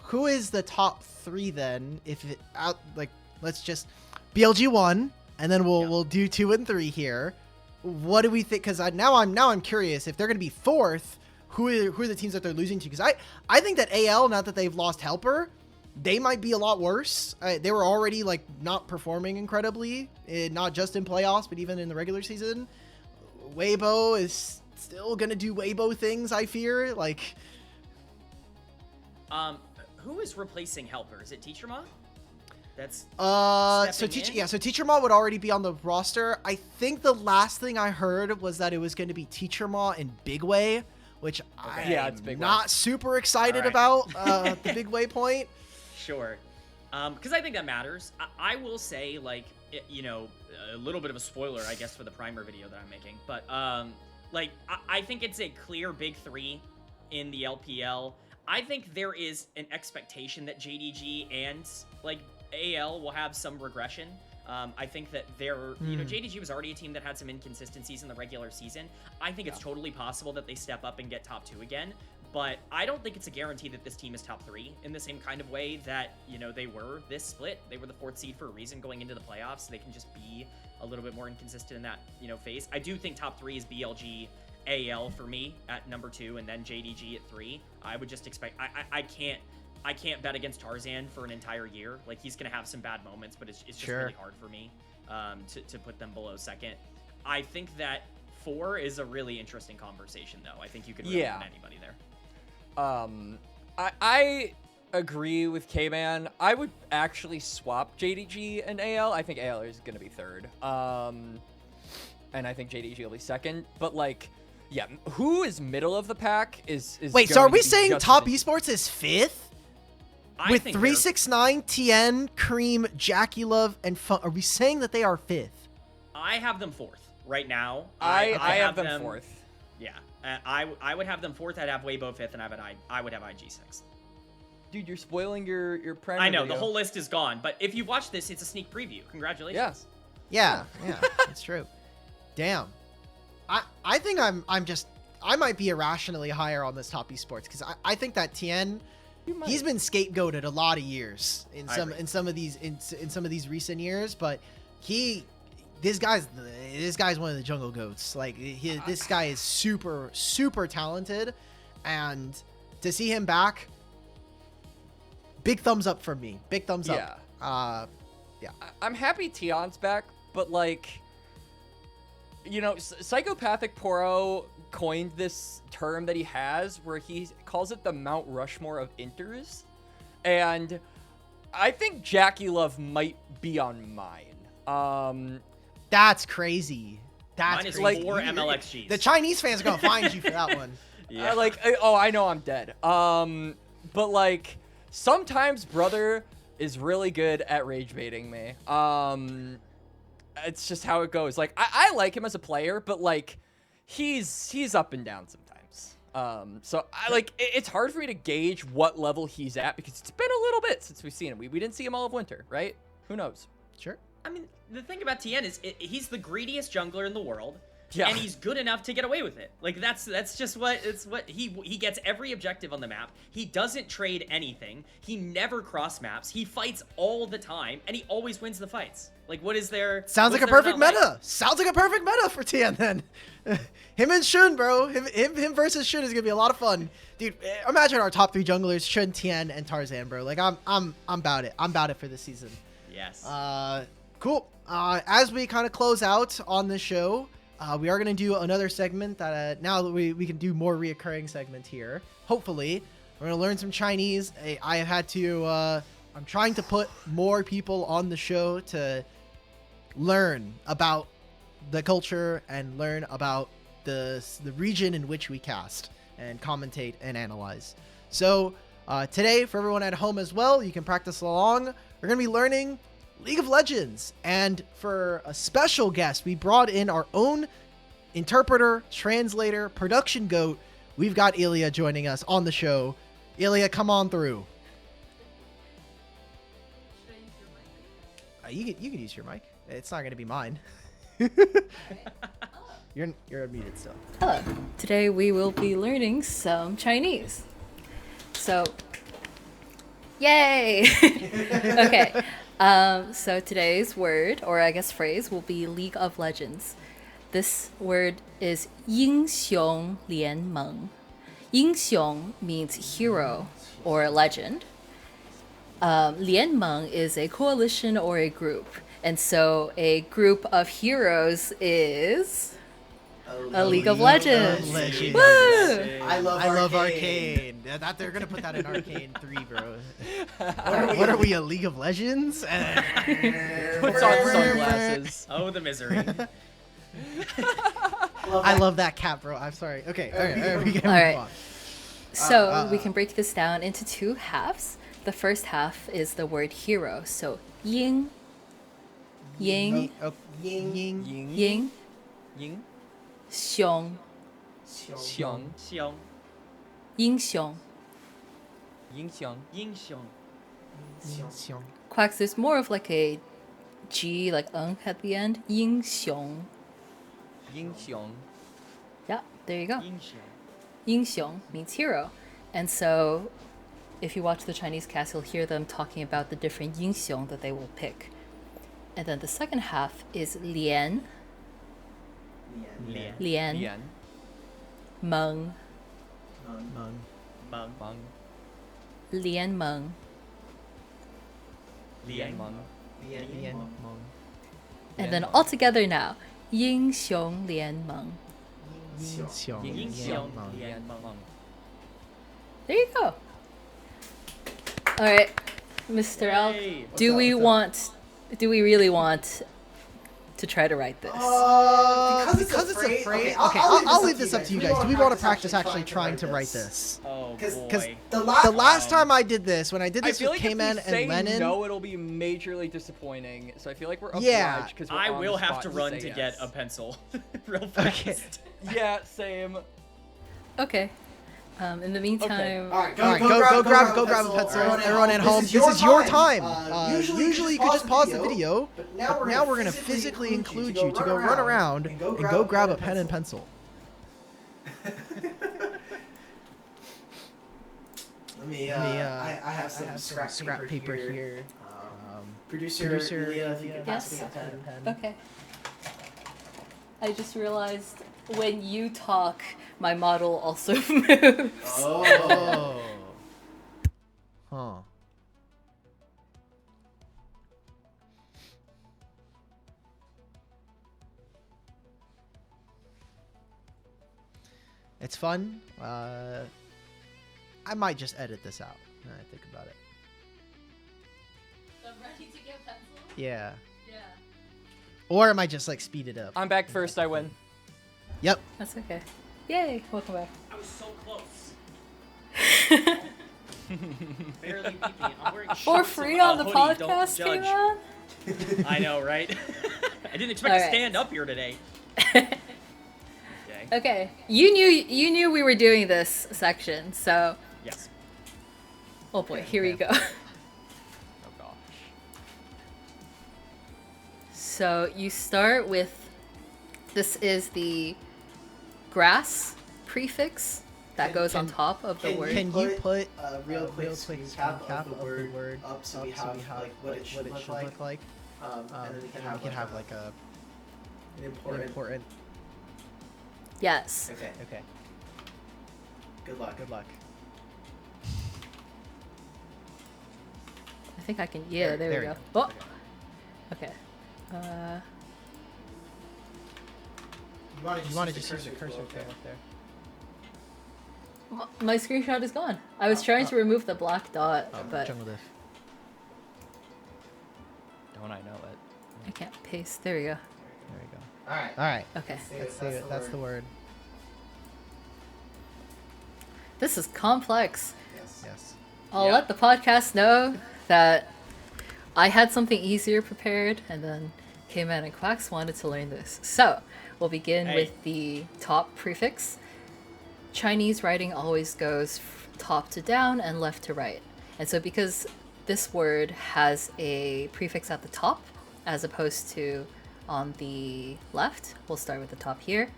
who is the top 3 then? If it out, like, let's just BLG 1, and then we'll do 2 and 3 here. What do we think? Because now I'm curious if they're going to be 4th. Who are the teams that they're losing to? Because I think that AL, now that they've lost Helper, they might be a lot worse. They were already like not performing incredibly, not just in playoffs, but even in the regular season. Weibo is still going to do Weibo things, I fear. Like, who is replacing Helper? Is it Teacher Ma? That's so Teacher Ma would already be on the roster. I think the last thing I heard was that it was going to be Teacher Ma and Big Way, which I'm not super excited about the Big Way point. Sure. Because I think that matters. I will say, like, you know, a little bit of a spoiler, I guess, for the primer video that I'm making. But, like, I think it's a clear big 3 in the LPL. I think there is an expectation that JDG and, like, AL will have some regression. I think that they're, you know, JDG was already a team that had some inconsistencies in the regular season. I think it's totally possible that they step up and get top 2 again, but I don't think it's a guarantee that this team is top 3 in the same kind of way that, you know, they were this split. They were the 4th seed for a reason going into the playoffs. So they can just be a little bit more inconsistent in that, you know, phase. I do think top 3 is BLG, AL for me at number 2, and then JDG at 3. I would just expect, I can't bet against Tarzan for an entire year. Like, he's going to have some bad moments, but it's just really hard for me to put them below 2nd. I think that 4 is a really interesting conversation, though. I think you could really win anybody there. I agree with K-Man. I would actually swap JDG and AL. I think AL is going to be 3rd. and I think JDG will be second. But like, yeah, who is middle of the pack is Wait, so going are we to be saying just top as- esports is 5th? I With think they're- 369, Tien, Cream, Jackie Love, and Fun. Are we saying that they are 5th? I have them 4th right now. I have them 4th. Yeah, I would have them 4th. I'd have Weibo 5th, and I would have IG 6th. Dude, you're spoiling your prime. I know video. the whole list is gone, but if you watch this, it's a sneak preview. Congratulations. Yeah. Yeah, that's true. Damn. I think I might be irrationally higher on this top esports because I think that Tien, he's been scapegoated a lot of years in some of these recent years, but this guy's one of the jungle goats. Like this guy is super talented, and to see him back, big thumbs up from me. Big thumbs up. Yeah. I'm happy Tion's back, but like, you know, Psychopathic Poro coined this term that he has where he calls it the Mount Rushmore of inters, and I think Jackie Love might be on mine. That's crazy. That's Mine is crazy. 4 MLXGs. The Chinese fans are gonna find you for that one. Yeah. I know I'm dead. But like, sometimes brother is really good at rage baiting me. It's just how it goes. Like, I like him as a player, but like, he's up and down sometimes. So it's hard for me to gauge what level he's at because it's been a little bit since we've seen him. We didn't see him all of winter, right? Who knows? Sure. I mean, the thing about Tien is he's the greediest jungler in the world. Yeah. And he's good enough to get away with it. Like that's just what he gets every objective on the map. He doesn't trade anything. He never cross maps. He fights all the time, and he always wins the fights. Like what is there? Sounds like a what's there perfect not meta. Sounds like a perfect meta for Tien then. Him and Shun, bro. Him versus Shun is gonna be a lot of fun, dude. Imagine our top 3 junglers: Shun, Tien, and Tarzan, bro. Like I'm about it. I'm about it for this season. Yes. Cool. As we kind of close out on the show, we are going to do another segment that now that we can do more reoccurring segment here. Hopefully, we're going to learn some Chinese. I have had to. I'm trying to put more people on the show to learn about the culture and learn about the region in which we cast and commentate and analyze. So today, for everyone at home as well, you can practice along. We're going to be learning League of Legends, and for a special guest, we brought in our own interpreter, translator, production goat. We've got Ilya joining us on the show. Ilya, come on through. You can use your mic. It's not going to be mine. You're unmuted still. Hello. Today we will be learning some Chinese. So, yay! Okay. So today's word, or I guess phrase, will be League of Legends. This word is 英雄联盟. 英雄 means hero or legend. 联盟 is a coalition or a group. And so a group of heroes is a League of Legends. Legends. Woo! I love Arcane. That they're gonna put that in Arcane 3, bro. What are we, a League of Legends? Puts on sunglasses. Oh, the misery. I love that cap, bro. I'm sorry. Okay, all right, we can All right. move on. So we can break this down into 2 halves. The first half is the word hero. So 英, 英, Oh, ying, ying, 英, Ying, 雄, Xiong, 英雄，英雄. Ying Xiong. 英雄。 xiong. Quacks, there's more of like a G, like at the end. 英雄. Ying Xiong. Yeah, there you go. 英雄。英雄 means hero. And so if you watch the Chinese cast, you'll hear them talking about the different 英雄 that they will pick. And then the second half is 联, 联 联, Lian. 盟, Mung. 盟 Meng. 联盟. 联 Meng. Lian, Mung. And then all together now. 英雄联盟. Ying, xiong, 英 Lian, 雄 Mung. 联盟。 There you go. All right, Mr. L. Yay. Do we really want to try to write this? Because it's a phrase. Okay, I'll leave this up to you guys. Do we want to practice actually trying to write this? Oh Because boy. the last time I did this, when I did I this feel with like if we K-Man say and Lennon, no, it'll be majorly disappointing. So I feel like we're obliged Yeah. because I will have to run to get a pencil real fast. Okay. Yeah, same. Okay. In the meantime, All right, go grab a pencil. Everyone at home, this is your time. Usually you could just pause the video, but now we're gonna physically include you to go run around and go grab a pen and pencil. Let me, I have some scrap paper here. Producer Leah, if you could pass me a pen. okay. I just realized when you talk, my model also moves. Oh. Huh. It's fun. I might just edit this out when I think about it. I'm ready to get pencil. Yeah. Yeah. Or I might just like speed it up. I'm back first. I win. Yep. That's okay. Yay! Welcome back. I was so close. Barely beat me. I'm wearing For shorts free and a on the hoodie, don't podcast, judge. K-Man? I know, right? I didn't expect All to right. stand up here today. Okay. Okay. You knew we were doing this section, so Yes. oh boy, here we go. Oh gosh. So you start with, this is the grass prefix that goes on top of the word. Can you put a real quick screen screen cap cap of the word up so we have like what it should look like? And then we can have like an an important. important. Yes. Okay. Okay. Good luck. Good luck. I think I can. Yeah, there we go. Oh. Okay. You want to just use the cursor tool up there. My screenshot is gone. I was trying to remove the black dot, but Jungle diff. Don't I know it? I can't paste. There we go. There we go. All right. All right. Okay. That's the word. This is complex. Yes. I'll Yeah. let the podcast know that I had something easier prepared, and then K-Man and Quacks wanted to learn this. So, we'll begin Hey. with the top prefix. Chinese writing always goes top to down and left to right. And so because this word has a prefix at the top, as opposed to on the left, we'll start with the top here.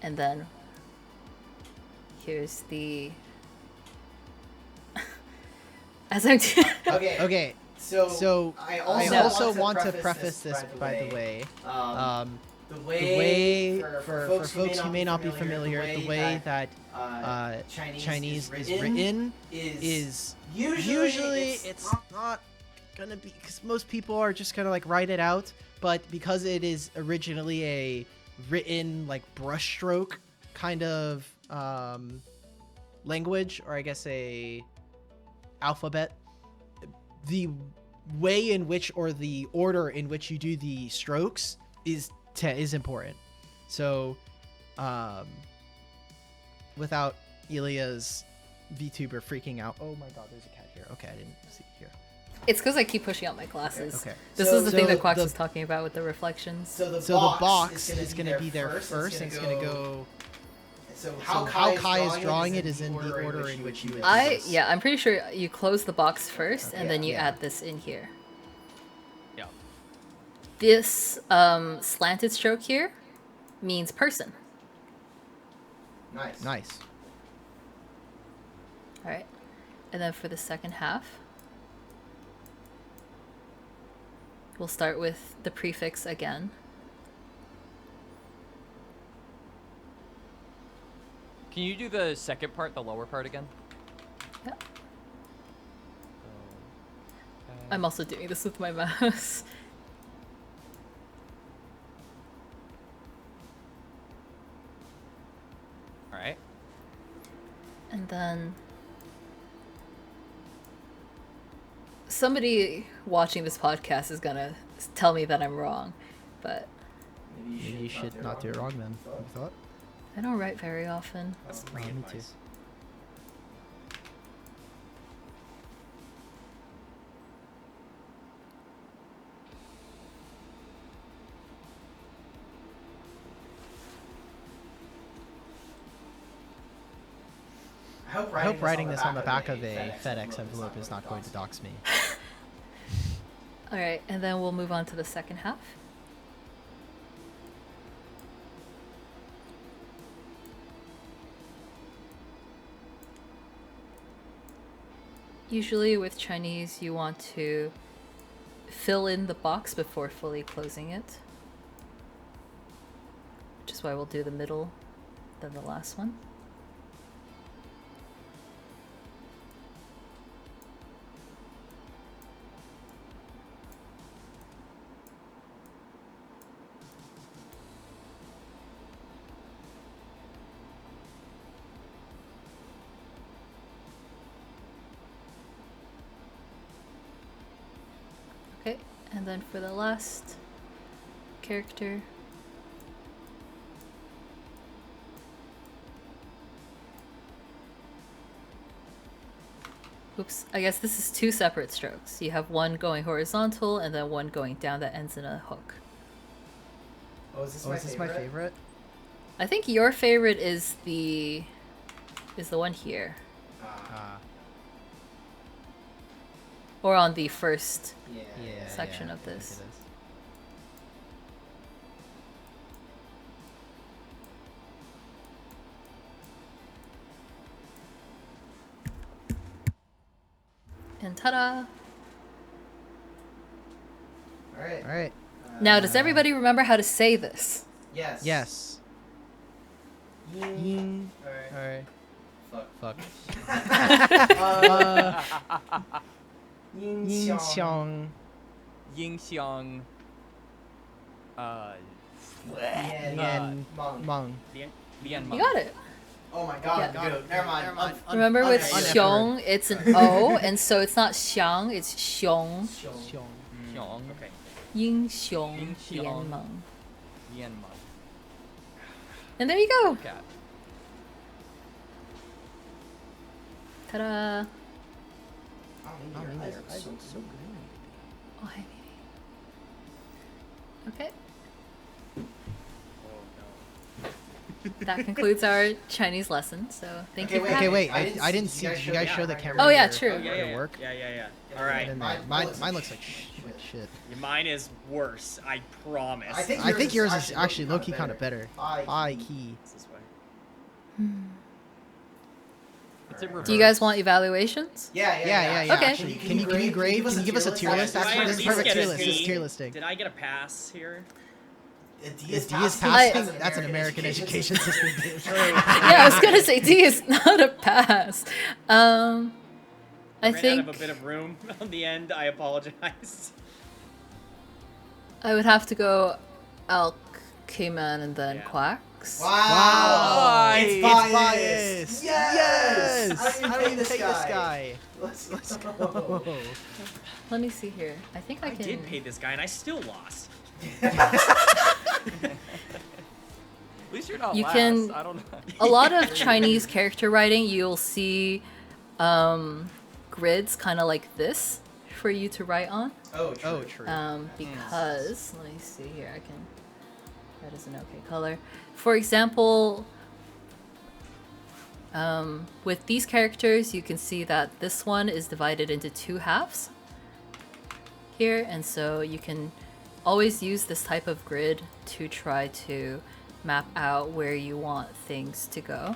And then here's the... As I'm Okay. So I also want to preface this by the way. The The way way for folks who may not be familiar, the way that Chinese is written is usually it's not gonna be, because most people are just gonna like write it out, but because it is originally a written like brushstroke kind of language, or I guess a alphabet, the way in which, or the order in which you do the strokes is important. So without Elia's VTuber freaking out, oh my god, there's a cat here. Okay, I didn't see it here. It's because I keep pushing out my glasses. Okay. This So- is the thing so that Quacks the- was talking about with the reflections. So the So box is gonna be there first, and it's gonna go. So So how Kai is drawing it is in the order in which you would. do this. Yeah, I'm pretty sure you close the box first, and then you Yeah. add this in here. Yeah. This slanted stroke here means person. Nice. Nice. All right, and then for the second half, we'll start with the prefix again. Can you do the second part, the lower part again? Yeah. I'm also doing this with my mouse. All right. And then somebody watching this podcast is gonna tell me that I'm wrong, but Maybe you should not do it wrong then. You thought? I don't write very often. That's Oh, great me too. advice. I hope writing this on the back of a FedEx envelope is not going to dox me. All right, and then we'll move on to the second half. Usually with Chinese, you want to fill in the box before fully closing it, which is why we'll do the middle, then the last one. Okay, and then for the last character, oops, I guess this is two separate strokes. You have one going horizontal and then one going down that ends in a hook. Oh, is this my favorite? I think your favorite is the one here, or on the first Yeah. section yeah, of I think this. it is. And ta-da! All right. All right. Now, does everybody remember how to say this? Yes. Yes. Ying. All All right. Fuck. Fuck. Yin Yin xiang. xiang. Ying Xiang. Yan Mong. meng. Lian You Meng. got it. Oh my god, Yeah. dude. Never mind. Remember with Unedited. xiong, it's an O, and so it's not xiang, it's xiong. Xiong. Xiong. Okay. Ying xiong Ying xiong. lian meng. Lian Meng. And there you go. Cat. Ta-da! Oh, man, your eyes your are eyes so look so good. Oh, hi, baby. Okay, that concludes our Chinese lesson. So thank Okay, you for wait, Okay, having wait. me. I didn't see. Did you guys show the camera? Oh, yeah, your- true. Yeah, your yeah, work? yeah. All Put right. it in there. Mine looks like shit. Mine is worse. I promise. I think I think yours is is actually low-key kind of better. High key. It's this way. It's in reverse. Do you guys want evaluations? Yeah. Okay. Actually, Can you grade? Can you give us a tier list? Do I Actually, at this is least perfect get a tier list. This is D? tier listing. Did I get a pass here? If If D is I- passing, that's an American education system. Dude. Yeah, I was gonna say D is not a pass. I Ran think out of a bit of room on the end. I apologize. I would have to go Elk, Cayman, and then Yeah. Quacks. Wow. It's It's biased. biased. Yes. How do you pay this guy? Let's go. Let me see here. I think I I can. did pay this guy, and I still lost. At least you're not You last. can- I don't know. A lot of Chinese character writing, you'll see grids kind of like this for you to write on. Oh, true. Oh, true. Because let me see here. I can. That is an okay color. For example, with these characters, you can see that this one is divided into two halves here, and so you can always use this type of grid to try to map out where you want things to go.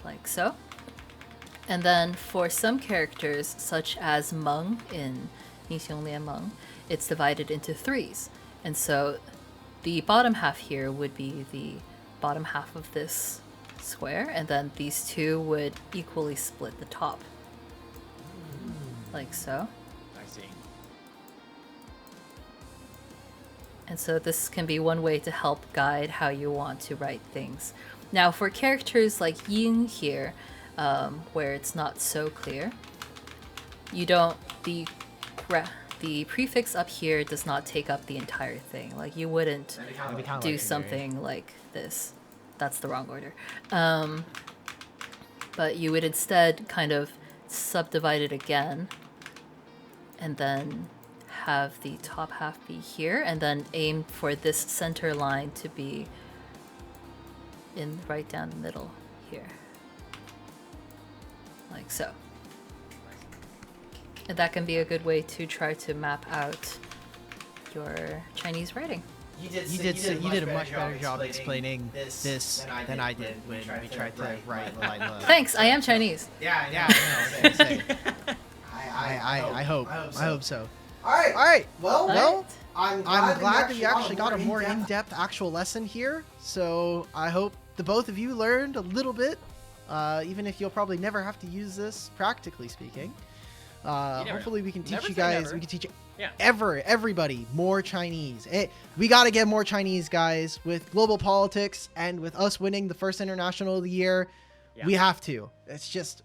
Like so. And then for some characters, such as Meng in Ningxiong Lian Meng, it's divided into threes. And so the bottom half here would be the bottom half of this square, and then these two would equally split the top. Like so. I see. And so this can be one way to help guide how you want to write things. Now for characters like Ying here, where it's not so clear, you don't, the the prefix up here does not take up the entire thing. Like you wouldn't do something like this. That's the wrong order. But you would instead kind of subdivide it again and then have the top half be here and then aim for this center line to be in right down the middle here. Like so. And that can be a good way to try to map out your Chinese writing. You did a much better job explaining this than I did when we tried to write the Thanks, I am Chinese. Yeah. I hope so. All right. Well, I'm glad that you actually got a more in-depth actual lesson here. So I hope the both of you learned a little bit, even if you'll probably never have to use this, practically speaking. Hopefully we can teach you guys. We can teach everybody more Chinese. We got to get more Chinese, guys. With global politics and with us winning the first international of the year, we have to. It's just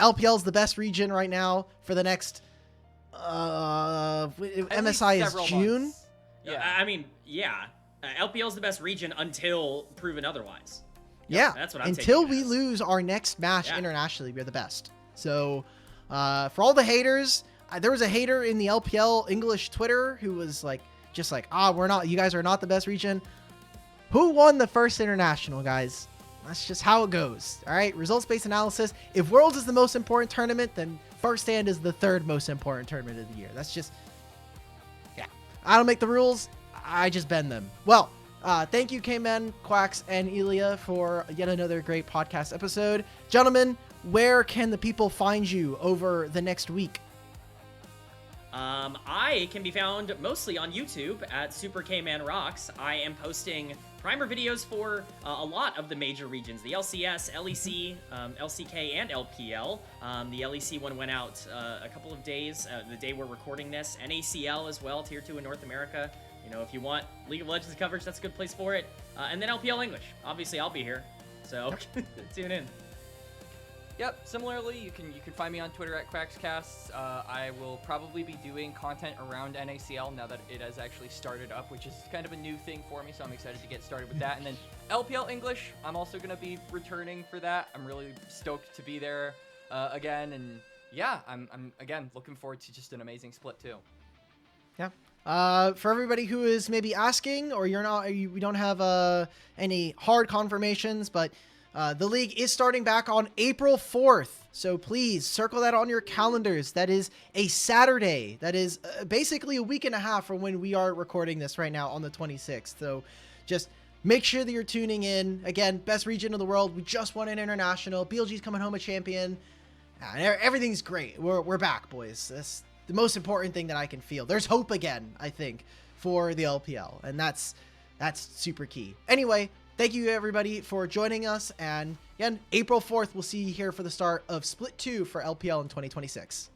LPL is the best region right now for the next. MSI is June. Months. LPL is the best region until proven otherwise. Yeah, that's what I'm until we lose our next match internationally, we're the best. So, for all the haters, there was a hater in the LPL English Twitter who was we're not. You guys are not the best region. Who won the first international, guys? That's just how it goes. All right, results-based analysis. If Worlds is the most important tournament, then First Stand is the third most important tournament of the year. That's just, I don't make the rules. I just bend them. Well, thank you, K-Men, Quacks, and Elia for yet another great podcast episode. Gentlemen, where can the people find you over the next week? I can be found mostly on YouTube at Super K-Man Rocks. I am posting primer videos for a lot of the major regions, the LCS, LEC, LCK, and LPL. The LEC one went out a couple of days, the day we're recording this. NACL as well, Tier 2 in North America. You know, if you want League of Legends coverage, that's a good place for it. And then LPL English. Obviously, I'll be here, so tune in. Yep. Similarly, you can find me on Twitter at QuacksCasts. I will probably be doing content around NACL now that it has actually started up, which is kind of a new thing for me. So I'm excited to get started with that. And then LPL English, I'm also going to be returning for that. I'm really stoked to be there again. And yeah, I'm again looking forward to just an amazing split too. Yeah. For everybody who is maybe asking, or we don't have any hard confirmations, but the league is starting back on April 4th. So please circle that on your calendars. That is a Saturday. That is basically a week and a half from when we are recording this right now on the 26th. So just make sure that you're tuning in. Again, best region of the world. We just won an international. BLG's coming home a champion. Everything's great. We're back, boys. That's the most important thing that I can feel. There's hope again, I think, for the LPL. And that's super key. Anyway, thank you, everybody, for joining us. And again, April 4th, we'll see you here for the start of Split 2 for LPL in 2026.